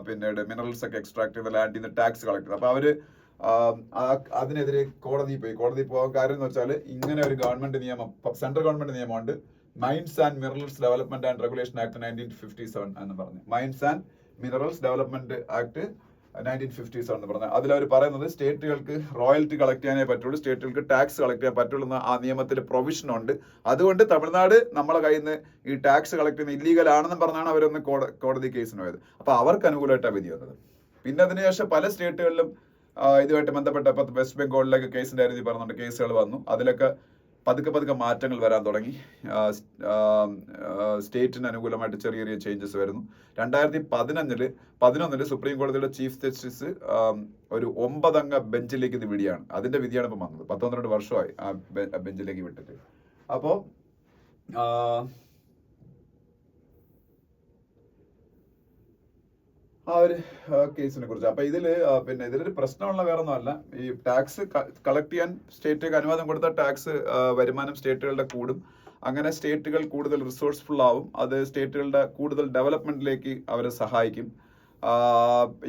പിന്നീട് മിനറൽസ് ഒക്കെ എക്സ്ട്രാക്ട് ചെയ്യുന്ന ലാൻഡിൽ നിന്ന് ടാക്സ് കളക്ട് ചെയ്തു. അപ്പൊ അവര് അതിനെതിരെ കോടതി പോകാൻ കാര്യം എന്ന് വെച്ചാൽ ഇങ്ങനെ ഒരു ഗവൺമെന്റ് നിയമം, സെൻട്രൽ ഗവൺമെന്റ് നിയമമുണ്ട്, mines and minerals development and regulation act 1957 എന്ന് പറഞ്ഞു. Mines and minerals development act 1957 എന്ന് പറഞ്ഞാൽ അതിലവർ പറയുന്നത് സ്റ്റേറ്റുകൾക്ക് റോയൽറ്റി കളക്ട് ചെയ്യാനേ പറ്റുള്ളൂ, സ്റ്റേറ്റുകൾക്ക് ടാക്സ് കളക്ട് ചെയ്യാൻ പറ്റുള്ളൂ എന്ന് ആ നിയമത്തിൽ പ്രൊവിഷൻ ഉണ്ട്. അതുകൊണ്ട് തമിഴ്നാട് നമ്മളെ കയ്യിൽ നിന്ന് ഈ ടാക്സ് കളക്ട് ചെയ്യുന്ന ഇല്ലീഗൽ ആണെന്ന് പറഞ്ഞാണ് അവരൊന്ന് കോടതി കേസിന് പോയത്. അപ്പൊ അവർക്ക് അനുകൂലമായിട്ടാണ് വിധി വന്നത്. പിന്നെ അതിനുശേഷം പല സ്റ്റേറ്റുകളിലും ഇതുമായിട്ട് ബന്ധപ്പെട്ട വെസ്റ്റ് ബംഗാളിലേക്ക് കേസിന്റെ അരുതി പറഞ്ഞുകൊണ്ട് കേസുകൾ വന്നു. അതിലൊക്കെ പതുക്കെ മാറ്റങ്ങൾ വരാൻ തുടങ്ങി. സ്റ്റേറ്റിന് അനുകൂലമായിട്ട് ചെറിയ ചേഞ്ചസ് വരുന്നു. 2011 സുപ്രീം കോടതിയുടെ ചീഫ് ജസ്റ്റിസ് ഒരു 9-അംഗ ബെഞ്ചിലേക്ക് ഇത് വിധിയാണ്. അതിന്റെ വിധിയാണ് ഇപ്പം വന്നത്. 12 വർഷമായി ആ ബെഞ്ചിലേക്ക് വിട്ടിട്ട്. അപ്പോ ആ ഒരു കേസിനെ കുറിച്ച് അപ്പൊ ഇതിലൊരു പ്രശ്നമുള്ള വേറെ ഒന്നുമല്ല. ഈ ടാക്സ് കളക്ട് ചെയ്യാൻ സ്റ്റേറ്റുകൾക്ക് അനുവാദം കൊടുത്താൽ ടാക്സ് വരുമാനം സ്റ്റേറ്റുകളുടെ കൂടും. അങ്ങനെ സ്റ്റേറ്റുകൾ കൂടുതൽ റിസോഴ്സ്ഫുൾ ആവും. അത് സ്റ്റേറ്റുകളുടെ കൂടുതൽ ഡെവലപ്മെന്റിലേക്ക് അവരെ സഹായിക്കും.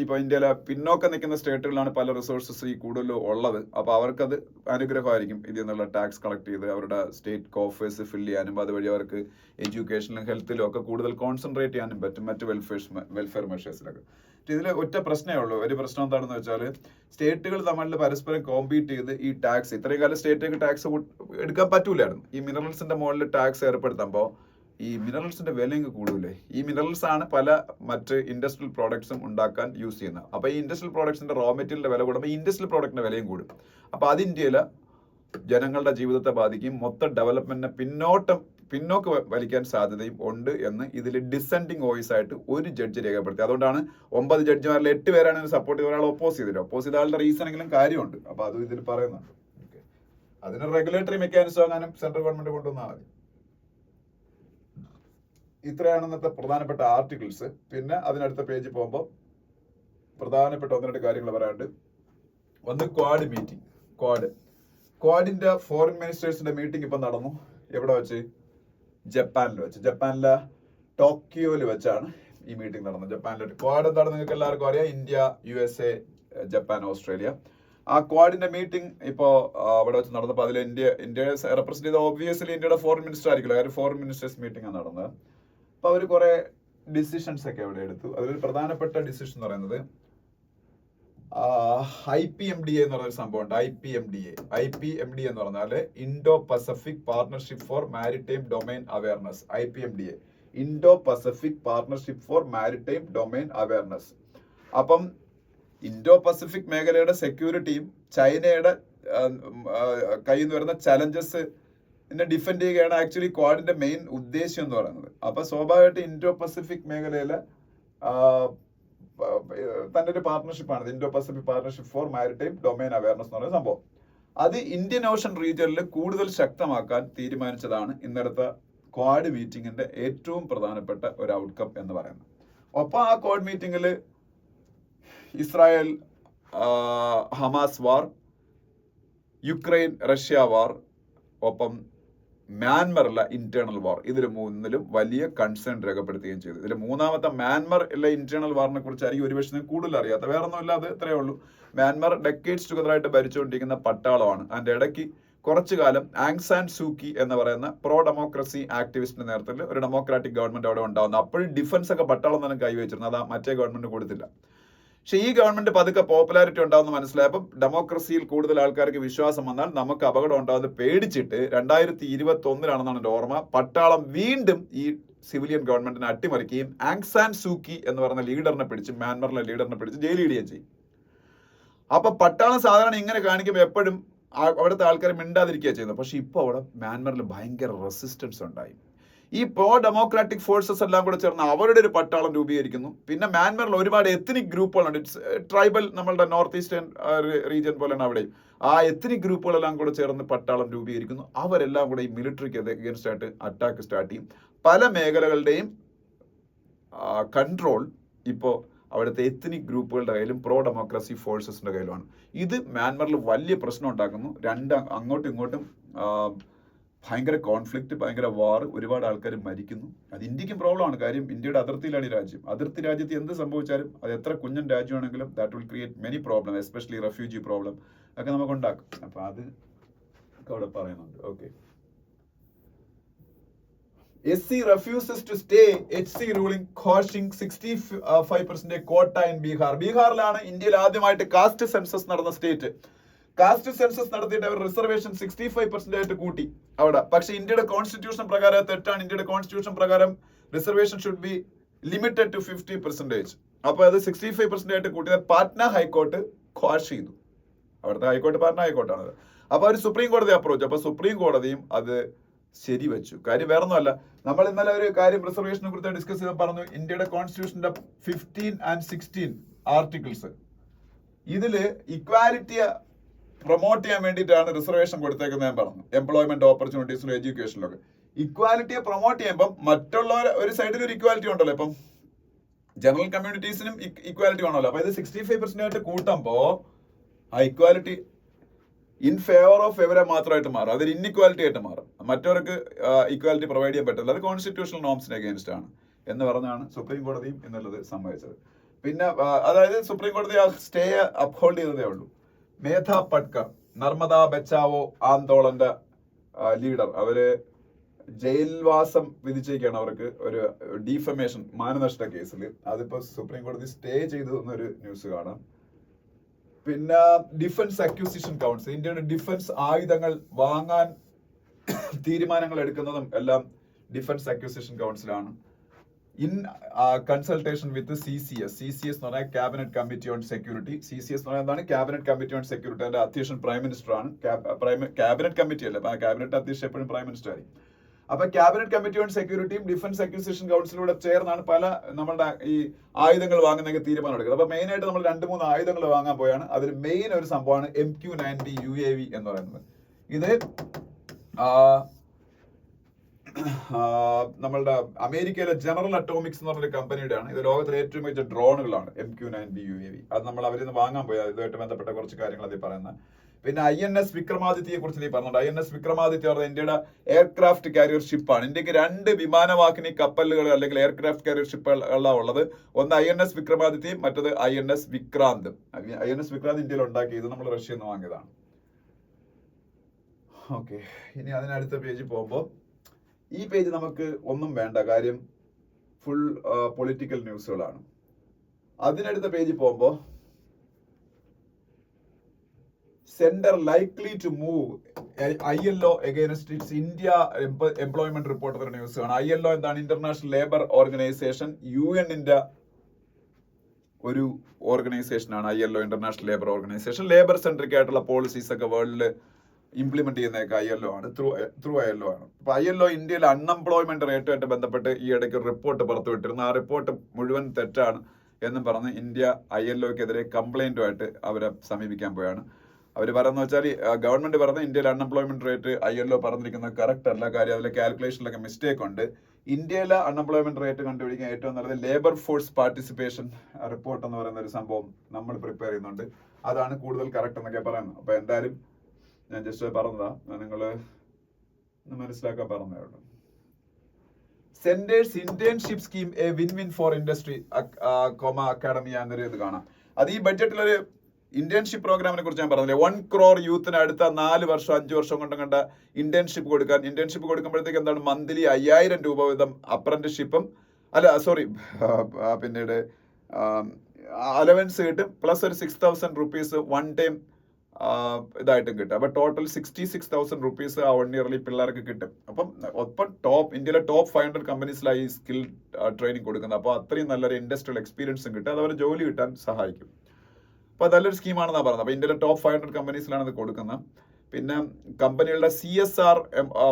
ഇപ്പൊ ഇന്ത്യയിലെ പിന്നോക്കം നിൽക്കുന്ന സ്റ്റേറ്റുകളിലാണ് പല റിസോഴ്സസ് ഈ കൂടുതൽ ഉള്ളത്. അപ്പൊ അവർക്കത് അനുഗ്രഹമായിരിക്കും ഇതിൽ നിന്നുള്ള ടാക്സ് കളക്ട് ചെയ്ത് അവരുടെ സ്റ്റേറ്റ് കോഫേഴ്സ് ഫില്ല് ചെയ്യാനും അതുവഴി അവർക്ക് എഡ്യൂക്കേഷനിലും ഹെൽത്തിലും ഒക്കെ കൂടുതൽ കോൺസെൻട്രേറ്റ് ചെയ്യാനും പറ്റും, മറ്റ് വെൽഫെയർ മെഷേഴ്സിലൊക്കെ. ഇതിൽ ഒറ്റ പ്രശ്നമേ ഉള്ളൂ. ഒരു പ്രശ്നം എന്താണെന്ന് വെച്ചാൽ സ്റ്റേറ്റുകൾ തമ്മിൽ പരസ്പരം കോമ്പീറ്റ് ചെയ്ത് ഈ ടാക്സ്, ഇത്രയും കാലം സ്റ്റേറ്റുകൾക്ക് ടാക്സ് എടുക്കാൻ പറ്റൂലായിരുന്നു. ഈ മിനറൽസിന്റെ മുകളിൽ ടാക്സ് ഏർപ്പെടുത്തുമ്പോൾ ഈ മിനറൽസിന്റെ വിലയും കൂടൂലേ. ഈ മിനറൽസ് ആണ് പല മറ്റ് ഇൻഡസ്ട്രിയൽ പ്രോഡക്ട്സും ഉണ്ടാക്കാൻ യൂസ് ചെയ്യുന്നത്. അപ്പൊ ഈ ഇൻഡസ്ട്രിയൽ പ്രോഡക്ട്സിന്റെ റോ മെറ്റീരിയലിന്റെ വില കൂടുമ്പോൾ ഈ ഇൻഡസ്ട്രിയൽ പ്രോഡക്റ്റിന്റെ വിലയും കൂടും. അപ്പൊ അത് ഇന്ത്യയിലെ ജനങ്ങളുടെ ജീവിതത്തെ ബാധിക്കും, മൊത്തം ഡെവലപ്മെന്റിനെ പിന്നോക്ക് വലിക്കാൻ സാധ്യതയും ഉണ്ട് എന്ന് ഇതിൽ ഡിസെൻഡിങ് വോയിസ് ആയിട്ട് ഒരു ജഡ്ജ് രേഖപ്പെടുത്തി. അതുകൊണ്ടാണ് 9 ജഡ്ജിമാരിൽ 8 പേരാണ് സപ്പോർട്ട് ചെയ്ത്, ഒരാൾ ഒപ്പോസ് ചെയ്തില്ല. ഒപ്പോസ് ചെയ്ത ആളുടെ റീസണെങ്കിലും കാര്യമുണ്ട്. അപ്പൊ അതും ഇതിൽ പറയുന്നുണ്ട്. അതിന് റെഗുലേറ്ററി മെക്കാനിസം ആകാനും സെൻട്രൽ ഗവൺമെന്റ് കൊണ്ടുവന്നാൽ മതി. ഇത്രയാണ് ഇന്നത്തെ പ്രധാനപ്പെട്ട ആർട്ടിക്കിൾസ്. പിന്നെ അതിനടുത്ത പേജിൽ പോകുമ്പോൾ പ്രധാനപ്പെട്ട 1-2 കാര്യങ്ങൾ പറയാനുണ്ട്. ഒന്ന് ക്വാഡ് മീറ്റിംഗ്. ക്വാഡിന്റെ ഫോറിൻ മിനിസ്റ്റേഴ്സിന്റെ മീറ്റിംഗ് ഇപ്പൊ നടന്നു. എവിടെ വെച്ച്? ജപ്പാനിൽ വെച്ച്. ജപ്പാനിലെ ടോക്കിയോയിൽ വെച്ചാണ് ഈ മീറ്റിംഗ് നടന്നത്. ജപ്പാനിലെ ക്വാഡ് എന്താണെന്ന് നിങ്ങൾക്ക് എല്ലാവർക്കും അറിയാം. India, USA, Japan, Australia. ആ ക്വാഡിന്റെ മീറ്റിംഗ് ഇപ്പോ അവിടെ വെച്ച് നടന്നപ്പോൾ അതിൽ ഇന്ത്യയെ റെപ്രസെന്റ് ചെയ്ത ഓബ്വിയസ്ലി ഇന്ത്യയുടെ ഫോറിൻ മിനിസ്റ്റർ ആയിരിക്കുമല്ലോ. കാര്യം ഫോറിൻ മിനിസ്റ്റേഴ്സ് മീറ്റിംഗ് ആണ് നടന്നത്. അപ്പൊ അവർ കുറെ ഡിസിഷൻസ് ഒക്കെ അവിടെ എടുത്തു. അതിലൊരു പ്രധാനപ്പെട്ട ഡിസിഷൻ എന്ന് പറയുന്നത് IPMDA എന്ന് പറഞ്ഞൊരു സംഭവമുണ്ട്. IPMDA എന്ന് പറഞ്ഞാൽ Indo Pacific partnership for maritime domain awareness. IPMDA, Indo Pacific partnership for maritime domain awareness. അപ്പം ഇൻഡോ പസഫിക് മേഖലയുടെ സെക്യൂരിറ്റിയും ചൈനയുടെ കയ്യിൽ നിന്ന് വരുന്ന ചലഞ്ചസ് ഡിഫെൻഡ് ചെയ്യുകയാണ് ആക്ച്വലി ക്വാഡിന്റെ മെയിൻ ഉദ്ദേശം എന്ന് പറയുന്നത്. അപ്പൊ സ്വാഭാവികമായിട്ട് ഇൻഡോ പസഫിക് മേഖലയിലെ തന്റെ ഒരു പാർട്ണർഷിപ്പാണ് Indo Pacific partnership for maritime domain awareness എന്ന് പറയുന്ന സംഭവം. അത് ഇന്ത്യൻ ഓഷൻ റീജിയനിൽ കൂടുതൽ ശക്തമാക്കാൻ തീരുമാനിച്ചതാണ് ഇന്നലത്തെ ക്വാഡ് മീറ്റിംഗിന്റെ ഏറ്റവും പ്രധാനപ്പെട്ട ഒരു ഔട്ട്കം എന്ന് പറയുന്നത്. ഒപ്പം ആ ക്വാഡ് മീറ്റിംഗിൽ ഇസ്രായേൽ ഹമാസ് വാർ, യുക്രൈൻ റഷ്യ വാർ, ഒപ്പം മ്യാൻമറിലെ ഇന്റേണൽ വാർ, ഇതിൽ മൂന്നിലും വലിയ കൺസേൺ രേഖപ്പെടുത്തുകയും ചെയ്തു. ഇതിൽ മൂന്നാമത്തെ മ്യാൻമറിലെ ഇന്റേണൽ വാറിനെ കുറിച്ചായിരിക്കും ഒരുപക്ഷെ കൂടുതൽ അറിയാത്ത. വേറെ ഒന്നുമില്ല, അത് ഇത്രയേ ഉള്ളൂ. മ്യാൻമർ ഡെക്കേഡ്സ് ടുഗദറായിട്ട് ഭരിച്ചുകൊണ്ടിരിക്കുന്ന പട്ടാളമാണ്. അതിന്റെ ഇടയ്ക്ക് കുറച്ചു കാലം ആങ് സാൻ സൂക്കി എന്ന് പറയുന്ന പ്രോ ഡെമോക്രസി ആക്ടിവിസ്റ്റിന്റെ നേതൃത്വത്തിൽ ഒരു ഡെമോക്രാറ്റിക് ഗവൺമെന്റ് അവിടെ ഉണ്ടാകുന്നു. അപ്പോഴും ഡിഫൻസ് ഒക്കെ പട്ടാളം തന്നെ കൈവച്ചിരുന്നു. അത് മറ്റേ ഗവൺമെന്റ് കൊടുത്തില്ല. പക്ഷെ ഈ ഗവൺമെന്റ് പതുക്കെ പോപ്പുലാരിറ്റി ഉണ്ടാവുന്ന മനസ്സിലായപ്പോൾ ഡെമോക്രസിയിൽ കൂടുതൽ ആൾക്കാർക്ക് വിശ്വാസം വന്നാൽ നമുക്ക് അപകടം ഉണ്ടാവുന്നത് പേടിച്ചിട്ട് 2021 എൻ്റെ ഓർമ്മ, പട്ടാളം വീണ്ടും ഈ സിവിലിയൻ ഗവൺമെന്റിനെ അട്ടിമറിക്കുകയും ആങ് സാൻ സൂക്കി എന്ന് പറയുന്ന ലീഡറിനെ പിടിച്ച്, മ്യാൻമറിലെ ലീഡറിനെ പിടിച്ച് ജയിലിടുകയും ചെയ്യും. അപ്പൊ പട്ടാളം സാധാരണ ഇങ്ങനെ കാണിക്കുമ്പോൾ എപ്പോഴും അവിടുത്തെ ആൾക്കാരെ മിണ്ടാതിരിക്കുക ചെയ്യുന്നത്. പക്ഷെ ഇപ്പൊ അവിടെ മ്യാൻമറിൽ ഭയങ്കര റെസിസ്റ്റൻസ് ഉണ്ടായി. ഈ പ്രോ ഡെമോക്രാറ്റിക് ഫോഴ്സസ് എല്ലാം കൂടെ ചേർന്ന് അവരുടെ ഒരു പട്ടാളം രൂപീകരിക്കുന്നു. പിന്നെ മ്യാൻമറിൽ ഒരുപാട് എത്നിക് ഗ്രൂപ്പുകളുണ്ട്. ട്രൈബൽ, നമ്മളുടെ നോർത്ത് ഈസ്റ്റേൺ റീജിയൻ പോലെയാണ് അവിടെയും. ആ എത്നിക് ഗ്രൂപ്പുകളെല്ലാം കൂടെ ചേർന്ന് പട്ടാളം രൂപീകരിക്കുന്നു. അവരെല്ലാം കൂടെ ഈ മിലിറ്ററിക്ക് അഗേൻസ്റ്റ് ആയിട്ട് അറ്റാക്ക് സ്റ്റാർട്ട് ചെയ്യും. പല മേഖലകളുടെയും കൺട്രോൾ ഇപ്പോൾ അവിടുത്തെ എത്നിക് ഗ്രൂപ്പുകളുടെ കയ്യിലും പ്രോ ഡെമോക്രസി ഫോഴ്സസിന്റെ കയ്യിലുമാണ്. ഇത് മ്യാൻമറിൽ വലിയ പ്രശ്നം ഉണ്ടാക്കുന്നു. അങ്ങോട്ടും ഇങ്ങോട്ടും ഭയങ്കര കോൺഫ്ലിക്റ്റ്, ഭയങ്കര വാർ, ഒരുപാട് ആൾക്കാർ മരിക്കുന്നു. അത് ഇന്ത്യക്കും പ്രോബ്ലമാണ്. കാര്യം ഇന്ത്യയുടെ അതിർത്തിയിലാണ് ഈ രാജ്യം. അതിർത്തി രാജ്യത്ത് എന്ത് സംഭവിച്ചാലും അത് എത്ര കുഞ്ഞൻ രാജ്യമാണെങ്കിലും that will create many problem, especially refugee problem ഒക്കെ നമുക്ക് ഉണ്ടാക്കും. അപ്പൊ അത് അവിടെ പറയുന്നുണ്ട്. Okay, SC refuses to stay HC ruling, causing 65% quota in Bihar. ബീഹാറിലാണ് ഇന്ത്യയിൽ ആദ്യമായിട്ട് കാസ്റ്റ് സെൻസസ് നടന്ന സ്റ്റേറ്റ്. കാസ്റ്റ് സെൻസസ് നടത്തിയിട്ട് അവർ റിസർവേഷൻ 65% ആയിട്ട് കൂട്ടി അവിടെ. പക്ഷെ ഇന്ത്യയുടെ കോൺസ്റ്റിറ്റ്യൂഷൻ പ്രകാരം തെറ്റാണ്. ഇന്ത്യയുടെ കോൺസ്റ്റിറ്റ്യൂഷൻ പ്രകാരം reservation should be limited to 50%. അപ്പൊ അത് 65% ആയിട്ട് കൂട്ടിയത് പാറ്റ്ന ഹൈക്കോർട്ട് ക്വാഷ് ചെയ്തു. അവിടുത്തെ ഹൈക്കോർട്ട് പാറ്റ്ന ഹൈക്കോർട്ടാണത്. അപ്പൊ അവർ സുപ്രീം കോടതി അപ്രോച്ച്. അപ്പൊ സുപ്രീം കോടതിയും അത് ശരിവെച്ചു. കാര്യം വേറൊന്നുമല്ല, നമ്മൾ ഇന്നലെ ഒരു കാര്യം റിസർവേഷനെ കുറിച്ച് ഡിസ്കസ് ചെയ്ത് പറഞ്ഞു, ഇന്ത്യയുടെ കോൺസ്റ്റിറ്റ്യൂഷന്റെ 15 and 16 ആർട്ടിക്കിൾസ് ഇതില് ഇക്വാലിറ്റിയെ പ്രൊമോട്ട് ചെയ്യാൻ വേണ്ടിയിട്ടാണ് റിസർവേഷൻ കൊടുത്തേക്കുന്നത് ഞാൻ പറഞ്ഞു. എംപ്ലോയ്മെന്റ് ഓപ്പർച്യൂണിറ്റീസിലും എഡ്യൂക്കേഷനിലൊക്കെ ഇക്വാലിറ്റിയെ പ്രൊമോട്ട് ചെയ്യുമ്പോൾ മറ്റുള്ളവർ ഒരു സൈഡിൽ ഒരു ഇക്വാലിറ്റി ഉണ്ടല്ലോ. ഇപ്പം ജനറൽ കമ്മ്യൂണിറ്റീസിനും ഇക്വാലിറ്റി വേണമല്ലോ. അപ്പൊ ഇത് 65% ആയിട്ട് കൂട്ടുമ്പോ ആ ഇക്വാലിറ്റി ഇൻ ഫേവർ ഓഫ് എവരെ മാത്രമായിട്ട് മാറും. അതൊരു ഇൻഇക്വാലിറ്റി ആയിട്ട് മാറും. മറ്റവർക്ക് ഇക്വാലിറ്റി പ്രൊവൈഡ് ചെയ്യാൻ പറ്റില്ല. അത് കോൺസ്റ്റിറ്റ്യൂഷണൽ നോംസിന് അഗേൻസ്റ്റ് ആണ് എന്ന് പറഞ്ഞാണ് സുപ്രീം കോടതിയും എന്നുള്ളത് സമ്മതിച്ചത്. പിന്നെ അതായത് സുപ്രീം കോടതി ആ സ്റ്റേ അപ്ഹോൾഡ് ചെയ്തതേ ഉള്ളൂ. മേധ പട്കർ, നർമ്മദ ബച്ചാവോ ആന്തോളന്റെ ലീഡർ, അവര് ജയിൽവാസം വിധിച്ചേക്കാണ് അവർക്ക് ഒരു ഡീഫമേഷൻ മാനനഷ്ട കേസിൽ. അതിപ്പോ സുപ്രീം കോടതി സ്റ്റേ ചെയ്തു എന്നൊരു ന്യൂസ് കാണാം. പിന്നെ ഡിഫൻസ് അക്വിസിഷൻ കൗൺസിൽ, ഇന്ത്യയുടെ ഡിഫൻസ് ആയുധങ്ങൾ വാങ്ങാൻ തീരുമാനങ്ങൾ എടുക്കുന്നതും എല്ലാം ഡിഫൻസ് അക്വിസിഷൻ കൗൺസിലാണ്. ഇൻ കൺസൾട്ടേഷൻ വിത്ത് CCS എന്ന് പറഞ്ഞാൽ cabinet committee on security. CCS എന്ന് പറഞ്ഞാൽ എന്താണ്? Cabinet committee on security. അതിന്റെ അധ്യക്ഷൻ പ്രൈം മിനിസ്റ്റർ ആണ്. ക്യാബിനറ്റ് കമ്മിറ്റി അല്ല, ക്യാബിനറ്റ് അധ്യക്ഷൻ എപ്പോഴും പ്രൈം മിനിസ്റ്റർ ആയിരിക്കും. അപ്പൊ ക്യാബിനറ്റ് കമ്മിറ്റി ഓൺ സെക്യൂരിറ്റിയും ഡിഫൻസ് അക്വിസിഷൻ കൗൺസിലൂടെ ചേർന്നാണ് പല നമ്മളുടെ ഈ ആയുധങ്ങൾ വാങ്ങുന്നതൊക്കെ തീരുമാനം എടുക്കുന്നത്. അപ്പൊ മെയിൻ ആയിട്ട് നമ്മൾ 2-3 ആയുധങ്ങൾ വാങ്ങാൻ പോയാണ്. അതിൽ മെയിൻ ഒരു സംഭവമാണ് MQ-90 UAV എന്ന് പറയുന്നത്. ഇത് നമ്മളുടെ അമേരിക്കയിലെ ജനറൽ അറ്റോമിക്സ് എന്ന് പറഞ്ഞൊരു കമ്പനിയുടെയാണ്. ഇത് ലോകത്തിലെ ഏറ്റവും മികച്ച ഡ്രോണുകളാണ് MQ-9B UAV. അത് നമ്മൾ അവരിൽ നിന്ന് വാങ്ങാൻ പോയത്. ഇതുമായിട്ട് ബന്ധപ്പെട്ട കുറച്ച് കാര്യങ്ങൾ അതിൽ പറയുന്നത്. പിന്നെ INS വിക്രമാദിത്യയെ കുറിച്ച് നീ പറഞ്ഞിട്ടുണ്ട്. INS വിക്രമാദിത്യ പറഞ്ഞാൽ ഇന്ത്യയുടെ എയർക്രാഫ്റ്റ് കാരിയർ ഷിപ്പാണ്. ഇന്ത്യക്ക് 2 വിമാനവാഹിനി കപ്പലുകൾ അല്ലെങ്കിൽ എയർക്രാഫ്റ്റ് കാരിയർ ഷിപ്പുകളാണ് ഉള്ളത്. ഒന്ന് INS വിക്രമാദിത്യയും മറ്റത് INS വിക്രാന്തും. INS വിക്രാന്ത് ഇന്ത്യയിൽ ഉണ്ടാക്കിയത് നമ്മൾ റഷ്യയിൽ നിന്ന് വാങ്ങിയതാണ്. ഓക്കെ, ഇനി അതിനടുത്ത പേജിൽ പോകുമ്പോൾ ഈ പേജ് നമുക്ക് ഒന്നും വേണ്ട, കാര്യം ഫുൾ പൊളിറ്റിക്കൽ ന്യൂസുകളാണ്. അതിനടുത്ത പേജിൽ പോകുമ്പോൾ centre likely to move ILO against its India employment report news ആണ്. ILO എന്താണ്? ഇന്റർനാഷണൽ ലേബർ ഓർഗനൈസേഷൻ, UN-ന്റെ ഒരു ഓർഗനൈസേഷനാണ് ILO, international labour organisation. Labour centric ആയിട്ടുള്ള പോളിസീസ് ഒക്കെ വേൾഡിൽ ഇംപ്ലിമെന്റ് ചെയ്യുന്നതൊക്കെ ILO ആണ്, ത്രൂ ILO ആണ്. അപ്പൊ ILO ഇന്ത്യയിലെ അൺഎംപ്ലോയ്മെന്റ് റേറ്റുമായിട്ട് ബന്ധപ്പെട്ട് ഈ ഇടയ്ക്ക് ഒരു റിപ്പോർട്ട് പുറത്തുവിട്ടിരുന്നു. ആ റിപ്പോർട്ട് മുഴുവൻ തെറ്റാണ് എന്നും പറഞ്ഞ് ഇന്ത്യ ILOക്കെതിരെ കംപ്ലൈന്റുമായിട്ട് അവരെ സമീപിക്കാൻ പോയാണ്. അവർ പറയുന്നത് വെച്ചാൽ ഗവൺമെന്റ് പറയുന്നത് ഇന്ത്യയിലെ അൺഎംപ്ലോയ്മെന്റ് റേറ്റ് ILO പറഞ്ഞിരിക്കുന്നത് കറക്റ്റ് അല്ല, കാര്യം അതിലെ കാൽക്കുലേഷനിലൊക്കെ മിസ്റ്റേക്ക് ഉണ്ട്. ഇന്ത്യയിലെ അൺഎംപ്ലോയ്മെന്റ് റേറ്റ് കണ്ടുപിടിക്കാൻ ഏറ്റവും നല്ലത് ലേബർ ഫോഴ്സ് പാർട്ടിസിപ്പേഷൻ റിപ്പോർട്ട് എന്ന് പറയുന്ന ഒരു സംഭവം നമ്മൾ പ്രിപ്പയർ ചെയ്യുന്നുണ്ട്. അതാണ് കൂടുതൽ കറക്റ്റ് എന്നൊക്കെ പറയുന്നത്. അപ്പൊ എന്തായാലും ഞാൻ ജസ്റ്റ് പറഞ്ഞതാ, നിങ്ങൾ മനസ്സിലാക്കാൻ പറഞ്ഞേ ഉള്ളൂ. Centres internship scheme A win win four industry academy എന്നൊരു ഇത് കാണാം. അത് ഈ ബഡ്ജറ്റിലൊരു ഇന്റേൺഷിപ്പ് പ്രോഗ്രാമിനെ കുറിച്ച് ഞാൻ പറഞ്ഞില്ലേ, 1 crore യൂത്തിന് അടുത്ത 4 വർഷം 5 വർഷം കൊണ്ട് കണ്ട ഇന്റേൺഷിപ്പ് കൊടുക്കുമ്പോഴത്തേക്ക് എന്താണ് മന്ത്ലി 5000 രൂപ വീതം അപ്രന്റിഷിപ്പും പിന്നീട് അലവൻസ് കിട്ടും, പ്ലസ് ഒരു 6000 റുപ്പീസ് വൺ ടൈം ഇതായിട്ടും കിട്ടും. അപ്പൊ ടോട്ടൽ 66,000 റുപ്പീസ് ആ 1 ഇയർലി പിള്ളേർക്ക് കിട്ടും. അപ്പം ഇന്ത്യയിലെ ടോപ്പ് 500 കമ്പനീസിലായി സ്കിൽ ട്രെയിനിങ് കൊടുക്കുന്നത്. അപ്പോൾ അത്രയും നല്ലൊരു ഇൻഡസ്ട്രിയൽ എക്സ്പീരിയൻസും കിട്ടും, അത് അവരെ ജോലി കിട്ടാൻ സഹായിക്കും. അപ്പോൾ നല്ലൊരു സ്കീമാണെന്നാണ് പറഞ്ഞത്. അപ്പോൾ ഇന്ത്യയിലെ ടോപ്പ് 500 കമ്പനീസിലാണ് ഇത് കൊടുക്കുന്നത്. പിന്നെ കമ്പനികളുടെ CSR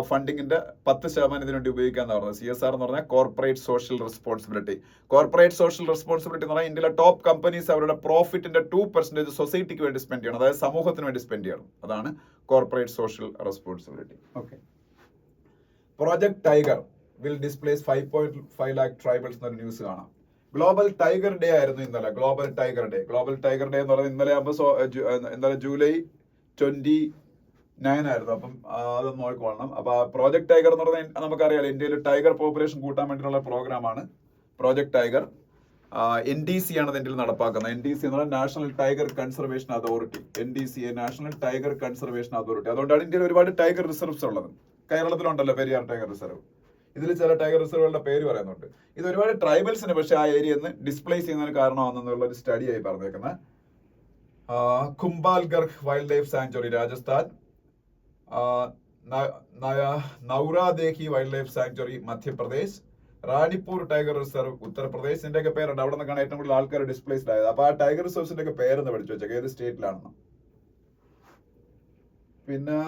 ഫണ്ടിങ്ങിന്റെ 10% ഇതിനുവേണ്ടി ഉപയോഗിക്കാന്ന് പറഞ്ഞത്. CSR എന്ന് പറഞ്ഞാൽ corporate social responsibility. Corporate social responsibility എന്ന് പറഞ്ഞാൽ ഇന്ത്യയിലെ ടോപ്പ് കമ്പനീസ് അവരുടെ പ്രോഫിറ്റിന്റെ 2% സൊസൈറ്റിക്ക് വേണ്ടി സ്പെൻഡ് ചെയ്യണം, അതായത് സമൂഹത്തിന് വേണ്ടി സ്പെൻഡ് ചെയ്യണം. അതാണ് corporate social responsibility. Okay, project tiger will displace 5.5 lakh tribals എന്നൊരു ന്യൂസ് കാണാം. ഗ്ലോബൽ ടൈഗർ ഡേ ആയിരുന്നു ഇന്നലെ. ഗ്ലോബൽ ടൈഗർ ഡേ എന്ന് പറയുന്നത് ഇന്നലെ ആകുമ്പോൾ July 29 ആയിരുന്നു. അപ്പം അതൊന്ന് നോക്കിക്കൊള്ളണം. അപ്പൊ പ്രോജക്ട് ടൈഗർ എന്ന് പറഞ്ഞാൽ നമുക്കറിയാലോ, ഇന്ത്യയിൽ ടൈഗർ പോപ്പുലേഷൻ കൂട്ടാൻ വേണ്ടിയിട്ടുള്ള പ്രോഗ്രാമാണ് പ്രോജക്ട് ടൈഗർ. NDC ആണ് ഇന്ത്യയിൽ നടപ്പാക്കുന്നത്. NDC എന്ന് പറഞ്ഞാൽ national tiger conservation authority. NDC national tiger conservation authority. അതുകൊണ്ടാണ് ഇന്ത്യയിൽ ഒരുപാട് ടൈഗർ റിസർവ്സ് ഉള്ളത്. കേരളത്തിലുണ്ടല്ലോ പെരിയാർ ടൈഗർ റിസർവ്. ഇതിൽ ചില ടൈഗർ റിസർവുകളുടെ പേര് പറയുന്നുണ്ട്. ഇത് ഒരുപാട് ട്രൈബൽസിന് പക്ഷേ ആ ഏരിയ നിന്ന് ഡിസ്പ്ലേസ് ചെയ്യുന്നതിന് കാരണമാണെന്നുള്ള ഒരു സ്റ്റഡിയായി പറഞ്ഞേക്കുന്നത്. Kumbhalgarh wildlife sanctuary Rajasthan, Nauradehi wildlife sanctuary Madhya Pradesh, Ranipur tiger reserve Uttar Pradesh. ഇതിന്റെയൊക്കെ പേരുണ്ട്. അവിടെ നിന്നൊക്കെയാണ് ഏറ്റവും കൂടുതൽ ആൾക്കാർ ഡിസ്പ്ലേസ്ഡ് ആയത്. അപ്പൊ ആ ടൈഗർ റിസർവ്സിന്റെ ഒക്കെ പേരെന്ന് പഠിച്ചു വെച്ചേക്ക്, ഏത് സ്റ്റേറ്റിലാണെന്ന്. പിന്നെ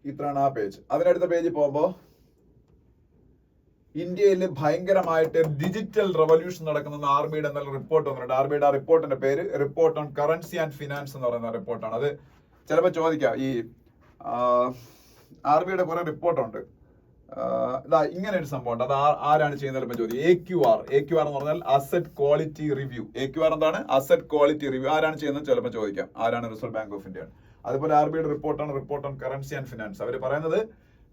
ഇത്രയാണ് ആ പേജ്. അതിനടുത്ത പേജിൽ പോകുമ്പോ ഇന്ത്യയിൽ ഭയങ്കരമായിട്ട് ഡിജിറ്റൽ റവല്യൂഷൻ നടക്കുന്ന ആർബിയുടെ എന്നുള്ള റിപ്പോർട്ട് വന്നിട്ടുണ്ട്. ആർബിയുടെ ആ റിപ്പോർട്ടിന്റെ പേര് report on currency and finance എന്ന് പറയുന്ന റിപ്പോർട്ടാണ്. അത് ചിലപ്പോൾ ചോദിക്കാം, ഈ ആർബിയുടെ കുറെ റിപ്പോർട്ടുണ്ട്. ഇങ്ങനെ ഒരു സംഭവം ഉണ്ട്. അത് ആരാണ് ചെയ്യുന്നത് ചോദിക്കും. AQR എന്ന് പറഞ്ഞാൽ അസറ്റ് ക്വാളിറ്റി റിവ്യൂ. AQR എന്താണ്? Asset quality review. ആരാണ് ചെയ്യുന്നത് ചിലപ്പോൾ ചോദിക്കാം. ആരാണ്? Reserve Bank of India. അതുപോലെ ആർബിയുടെ റിപ്പോർട്ടാണ് report on currency and finance. അവർ പറയുന്നത്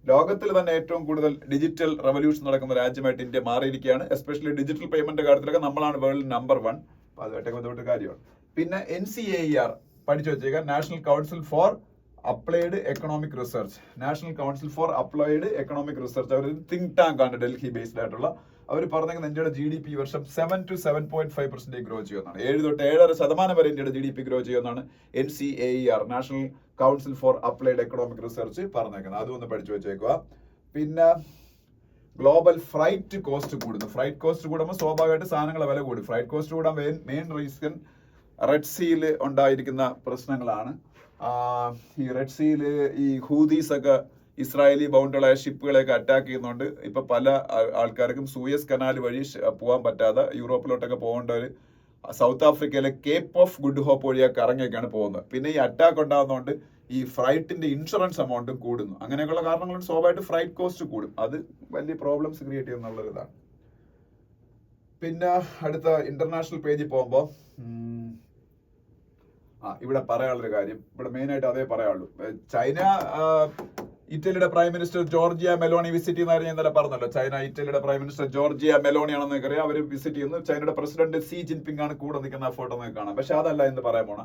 ലോകത്തിൽ തന്നെ ഏറ്റവും കൂടുതൽ ഡിജിറ്റൽ റവല്യൂഷൻ നടക്കുന്ന രാജ്യമായിട്ട് ഇന്ത്യ മാറിയിരിക്കുകയാണ്. എസ്പെഷ്യലി ഡിജിറ്റൽ പേയ്മെന്റ് കാര്യത്തിലൊക്കെ നമ്മളാണ് വേൾഡ് നമ്പർ 1. അപ്പൊ അതുമായിട്ട് ബന്ധപ്പെട്ട കാര്യമാണ്. പിന്നെ NCAER പഠിച്ചു വെച്ചേക്കാം, national council for applied economic research. National council for applied economic research അവർ തിങ്ക് ടാങ്ക് ആണ്, ഡൽഹി ബേസ്ഡ് ആയിട്ടുള്ള. അവർ പറഞ്ഞേക്കുന്നത് ഇന്ത്യയുടെ GDP ഈ വർഷം 7 to 7.5% ഗ്രോ ചെയ്യുന്നതാണ്. 7 തൊട്ട് 7.5% വരെ ഇന്ത്യയുടെ GDP ഗ്രോ ചെയ്യുന്നതാണ് NCAER, national council for applied economic research പറഞ്ഞേക്കുന്നത്. അതും ഒന്ന് പഠിച്ചു വെച്ചേക്കുക. പിന്നെ ഗ്ലോബൽ ഫ്രൈറ്റ് കോസ്റ്റ് കൂടുന്നു. ഫ്രൈറ്റ് കോസ്റ്റ് കൂടുമ്പോൾ സ്വാഭാവികമായിട്ട് സാധനങ്ങളുടെ വില കൂടും. ഫ്രൈറ്റ് കോസ്റ്റ് കൂടാൻ മെയിൻ റീസൺ റെഡ് സീയിൽ ഉണ്ടായിരിക്കുന്ന പ്രശ്നങ്ങളാണ്. ഈ റെഡ് സീയിൽ ഈ ഹൂതീസ് ഒക്കെ ഇസ്രായേലി ബൗണ്ടുകളായ ഷിപ്പുകളെയൊക്കെ അറ്റാക്ക് ചെയ്യുന്നുണ്ട്. ഇപ്പൊ പല ആൾക്കാർക്കും സൂയസ് കനാൽ വഴി പോകാൻ പറ്റാതെ യൂറോപ്പിലോട്ടൊക്കെ പോകേണ്ടവർ സൗത്ത് ആഫ്രിക്കയിലെ കേപ്പ് ഓഫ് ഗുഡ് ഹോപ്പ് വഴിയൊക്കെ ഇറങ്ങിയൊക്കെയാണ് പോകുന്നത്. പിന്നെ ഈ അറ്റാക്ക് ഉണ്ടാകുന്നതുകൊണ്ട് ഈ ഫ്ലൈറ്റിന്റെ ഇൻഷുറൻസ് എമൗണ്ടും കൂടുന്നു. അങ്ങനെയൊക്കെയുള്ള കാരണങ്ങളും സ്വാഭാവികമായിട്ട് ഫ്ലൈറ്റ് കോസ്റ്റ് കൂടും. അത് വലിയ പ്രോബ്ലംസ് ക്രിയേറ്റ് ചെയ്യുന്നുള്ളൊരു ഇതാണ്. പിന്നെ അടുത്ത ഇന്റർനാഷണൽ പേജിൽ പോകുമ്പോൾ ഇവിടെ പറയാനുള്ളൊരു കാര്യം, ഇവിടെ മെയിൻ ആയിട്ട് അതേ പറയാനുള്ളൂ. ചൈന ഇറ്റലിയുടെ prime minister Georgia Meloni visit ചെയ്യുന്ന ഇന്നലെ പറഞ്ഞല്ലോ. ചൈന ഇറ്റലിയുടെ പ്രൈം മിനിസ്റ്റർ ജോർജിയ മെലോണി ആണെന്ന് അറിയാം. അവർ വിസിറ്റ് ചെയ്യുന്നു. ചൈനയുടെ പ്രസിഡന്റ് സി ജിൻപിങ് ആണ് കൂടെ നിൽക്കുന്ന ഫോട്ടോ നമുക്ക് കാണാം. പക്ഷെ അതല്ല എന്ന് പറയാൻ പോണ.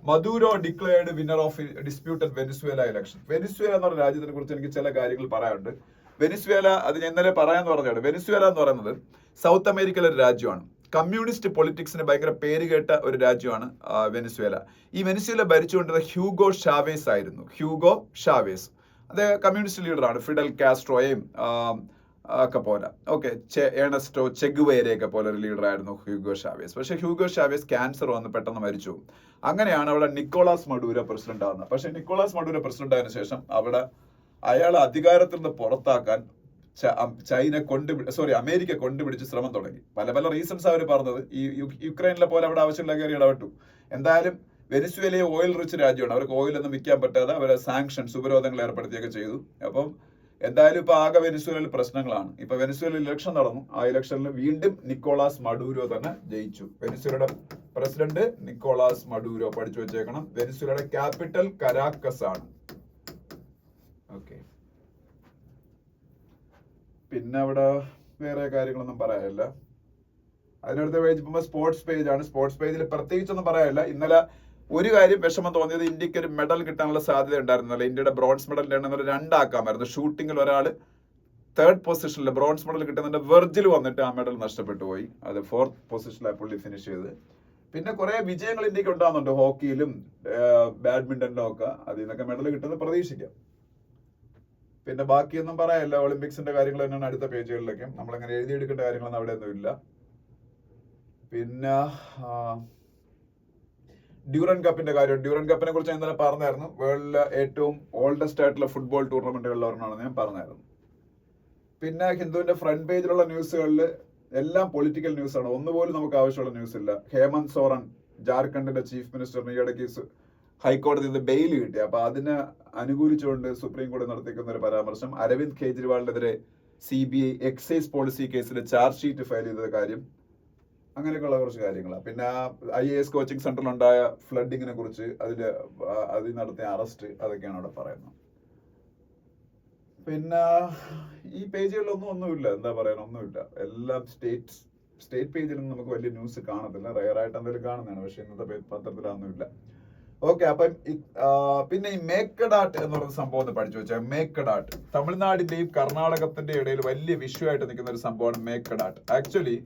Maduro declared winner of disputed Venezuela election. Venezuela എന്ന രാജ്യത്തിനെ കുറിച്ച് എനിക്ക് ചില കാര്യങ്ങൾ പറയാനുണ്ട്. വെനിസ്വേല, അത് ഞാൻ ഇന്നലെ പറയാന്ന് പറഞ്ഞാണ്. വെനിസ്വേല എന്ന് പറയുന്നത് സൗത്ത് അമേരിക്കയിലെ ഒരു രാജ്യമാണ്. കമ്മ്യൂണിസ്റ്റ് പൊളിറ്റിക്സിന് ഭയങ്കര പേര് കേട്ട ഒരു രാജ്യമാണ് വെനിസ്വേല. ഈ വെനിസ്വേല ഭരിച്ചുകൊണ്ടിരുന്ന ഹ്യൂഗോ ഷാവേസ് ആയിരുന്നു. ഹ്യൂഗോ ഷാവേസ് അത് കമ്മ്യൂണിസ്റ്റ് ലീഡറാണ്. ഫിഡൽ കാസ്ട്രോയെയും ഒക്കെ പോലെ, ഓക്കെ, ഏണസ്റ്റോ ചെഗുവേരയൊക്കെ പോലെ ഒരു ലീഡറായിരുന്നു ഹ്യൂഗോ ഷാവേസ്. പക്ഷെ ഹ്യൂഗോ ഷാവേസ് ക്യാൻസർ വന്ന് പെട്ടെന്ന് മരിച്ചു. അങ്ങനെയാണ് അവിടെ നിക്കോളാസ് മഡൂരോ പ്രസിഡന്റ് ആവുന്നത്. പക്ഷെ നിക്കോളാസ് മഡൂരോ പ്രസിഡന്റ് ആയതിനു ശേഷം അവിടെ അയാളെ അധികാരത്തിൽ നിന്ന് പുറത്താക്കാൻ അമേരിക്ക കൊണ്ടുപിടിച്ച് ശ്രമം തുടങ്ങി. പല പല റീസൺസ് അവർ പറഞ്ഞത്. ഈ യുക്രൈനിലെ പോലെ അവിടെ ആവശ്യമുള്ള കയറി ഇടപെട്ടു. എന്തായാലും വെനിസ്വേലയെ ഓയിൽ റിച്ച് രാജ്യമാണ്. അവർക്ക് ഓയിൽ ഒന്നും വിൽക്കാൻ പറ്റാതെ അവരെ സാങ്ഷൻസ്, ഉപരോധങ്ങൾ ഏർപ്പെടുത്തിയൊക്കെ ചെയ്തു. അപ്പം എന്തായാലും ഇപ്പൊ ആകെ വെനിസ്വേലയിൽ പ്രശ്നങ്ങളാണ്. ഇപ്പൊ വെനിസ്വേലയിൽ ഇലക്ഷൻ നടന്നു. ആ ഇലക്ഷനിൽ വീണ്ടും നിക്കോളാസ് മഡൂരോ തന്നെ ജയിച്ചു. വെനിസ്വേലയുടെ പ്രസിഡന്റ് നിക്കോളാസ് മഡൂരോ, പഠിച്ചു വെച്ചേക്കണം. വെനിസ്വേലയുടെ ക്യാപിറ്റൽ കരാക്കസ് ആണ്. ഓക്കെ, പിന്നെ അവിടെ വേറെ കാര്യങ്ങളൊന്നും പറയാനില്ല. അതിനടുത്ത പേജ് പോകുമ്പോൾ സ്പോർട്സ് പേജ് ആണ്. സ്പോർട്സ് പേജിൽ പ്രത്യേകിച്ചൊന്നും പറയാനില്ല. ഇന്നലെ ഒരു കാര്യം വിഷമം തോന്നിയത്, ഇന്ത്യക്ക് ഒരു മെഡൽ കിട്ടാനുള്ള സാധ്യത ഉണ്ടായിരുന്നല്ലോ. ഇന്ത്യയുടെ ബ്രോൺസ് മെഡലിന്റെ എണ്ണം 2 ആക്കാമായിരുന്നു. ഷൂട്ടിങ്ങിൽ ഒരാൾ 3rd പൊസിഷനിൽ ബ്രോൺസ് മെഡൽ കിട്ടുന്നുണ്ട്. വെർജിൽ വന്നിട്ട് ആ മെഡൽ നഷ്ടപ്പെട്ടു പോയി. അത് 4th പൊസിഷനിലാണ് പുള്ളി ഫിനിഷ് ചെയ്ത്. പിന്നെ കുറെ വിജയങ്ങൾ ഇന്ത്യക്ക് ഉണ്ടാകുന്നുണ്ട്. ഹോക്കിയിലും ബാഡ്മിന്റണിലും ഒക്കെ. അതിൽ നിന്നൊക്കെ മെഡൽ കിട്ടുന്നത് പ്രതീക്ഷിക്കാം. പിന്നെ ബാക്കിയൊന്നും പറയാനില്ല. ഒളിമ്പിക്സിന്റെ കാര്യങ്ങൾ തന്നെയാണ് അടുത്ത പേജുകളിലേക്കും. നമ്മളങ്ങനെ എഴുതിയെടുക്കേണ്ട കാര്യങ്ങളൊന്നും അവിടെ ഒന്നും ഇല്ല. പിന്നെ ഡ്യൂറൻ കപ്പിന്റെ കാര്യം. ഡ്യൂറൻ കപ്പിനെ കുറിച്ച് ഞാൻ ഇന്നലെ പറഞ്ഞായിരുന്നു. വേൾഡിലെ ഏറ്റവും ഓൾഡസ്റ്റ് ആയിട്ടുള്ള ഫുട്ബോൾ ടൂർണമെന്റുകളിൽ ഒരെണ്ണമാണെന്ന് ഞാൻ പറഞ്ഞായിരുന്നു. പിന്നെ ഹിന്ദുവിന്റെ ഫ്രണ്ട് പേജിലുള്ള ന്യൂസുകളിൽ എല്ലാം പൊളിറ്റിക്കൽ ന്യൂസാണ്. ഒന്നുപോലും നമുക്ക് ആവശ്യമുള്ള ന്യൂസ് ഇല്ല. ഹേമന്ത് സോറൻ, ജാർഖണ്ഡിന്റെ ചീഫ് മിനിസ്റ്ററിന് ഈയിടയ്ക്ക് ഹൈക്കോടതിയിൽ നിന്ന് ബെയിൽ കിട്ടി. അപ്പൊ അതിനെ അനുകൂലിച്ചുകൊണ്ട് സുപ്രീം കോടതി നടത്തിക്കുന്ന ഒരു പരാമർശം. അരവിന്ദ് കെജ്രിവാളിനെതിരെ CBI എക്സൈസ് പോളിസി കേസിൽ ചാർജ് ഷീറ്റ് ഫയൽ ചെയ്ത കാര്യം. അങ്ങനെയൊക്കെയുള്ള കുറച്ച് കാര്യങ്ങളാണ്. പിന്നെ IAS കോച്ചിങ് സെന്ററിൽ ഉണ്ടായ ഫ്ലഡിങ്ങിനെ കുറിച്ച്, അതിൽ നടത്തിയ അറസ്റ്റ്, അതൊക്കെയാണ് അവിടെ പറയുന്നത്. പിന്നെ ഈ പേജുകളിലൊന്നും ഒന്നുമില്ല. എന്താ പറയാൻ, ഒന്നുമില്ല. എല്ലാം സ്റ്റേറ്റ് പേജിലൊന്നും നമുക്ക് വലിയ ന്യൂസ് കാണത്തില്ല. റയറായിട്ട് എന്തെങ്കിലും കാണുന്നതാണ്. പക്ഷെ ഇന്നത്തെ പത്രത്തിലൊന്നുമില്ല. ഓക്കെ, അപ്പം പിന്നെ ഈ മേക്കഡാട്ട് എന്ന് പറയുന്ന സംഭവം ഒന്ന് പഠിച്ചു വെച്ചാൽ. മേക്കഡാട്ട് തമിഴ്നാടിന്റെയും കർണാടകത്തിന്റെ ഇടയിൽ വലിയ വിഷു ആയിട്ട് നിൽക്കുന്ന ഒരു സംഭവമാണ് മേക്കഡാട്ട്. ആക്ച്വലി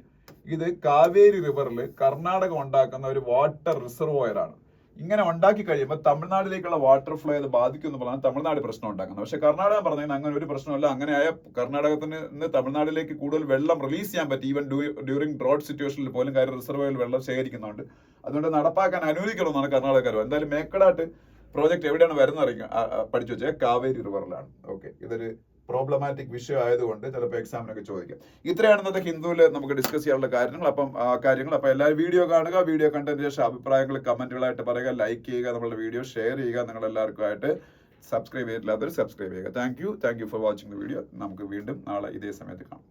ഇത് കാവേരി റിവറിൽ കർണാടകം ഉണ്ടാക്കുന്ന ഒരു വാട്ടർ റിസർവോയർ ആണ്. ഇങ്ങനെ ഉണ്ടാക്കി കഴിയുമ്പോൾ തമിഴ്നാട്ടിലേക്കുള്ള വാട്ടർ ഫ്ലോ അത് ബാധിക്കും എന്ന് പറഞ്ഞാൽ തമിഴ്നാട് പ്രശ്നം ഉണ്ടാക്കുന്നത്. പക്ഷെ കർണാടകം പറഞ്ഞാൽ അങ്ങനെ ഒരു പ്രശ്നമല്ല. അങ്ങനെയായ കർണാടകത്തിന് തമിഴ്നാട്ടിലേക്ക് കൂടുതൽ വെള്ളം റിലീസ് ചെയ്യാൻ പറ്റും. ഈവൻ ഡ്യൂറിംഗ് ഡ്രോട്ട് സിറ്റുവേഷനിൽ പോലും കാര്യം റിസർവോയറിൽ വെള്ളം ശേഖരിക്കുന്നുണ്ട്. അതുകൊണ്ട് നടപ്പാക്കാൻ അനുവദിക്കണമെന്നാണ് കർണാടകക്കാർ. എന്തായാലും മേക്കഡാട്ട് പ്രോജക്ട് എവിടെയാണ് വരുന്നത് പഠിച്ചു വെച്ചാൽ കാവേരി റിവറിലാണ്. ഓക്കെ, ഇതൊരു പ്രോബ്ലമാറ്റിക് വിഷയം ആയതുകൊണ്ട് ചിലപ്പോൾ എക്സാമിനൊക്കെ ചോദിക്കാം. ഇത്രയാണ് ഇന്നത്തെ ഹിന്ദുവിൽ നമുക്ക് ഡിസ്കസ് ചെയ്യാനുള്ള കാര്യങ്ങൾ. അപ്പം എല്ലാവരും വീഡിയോ കാണുക. വീഡിയോ കണ്ടതിന് ശേഷം അഭിപ്രായങ്ങൾ കമന്റുകളായിട്ട് പറയുക, ലൈക്ക് ചെയ്യുക, നമ്മളുടെ വീഡിയോ ഷെയർ ചെയ്യുക. നിങ്ങൾ എല്ലാവർക്കും ആയിട്ട് സബ്സ്ക്രൈബ് ചെയ്തിട്ടില്ലാത്തവർ സബ്സ്ക്രൈബ് ചെയ്യുക. Thank you for watching the video. നമുക്ക് വീണ്ടും നാളെ ഇതേ സമയത്ത് കാണാം.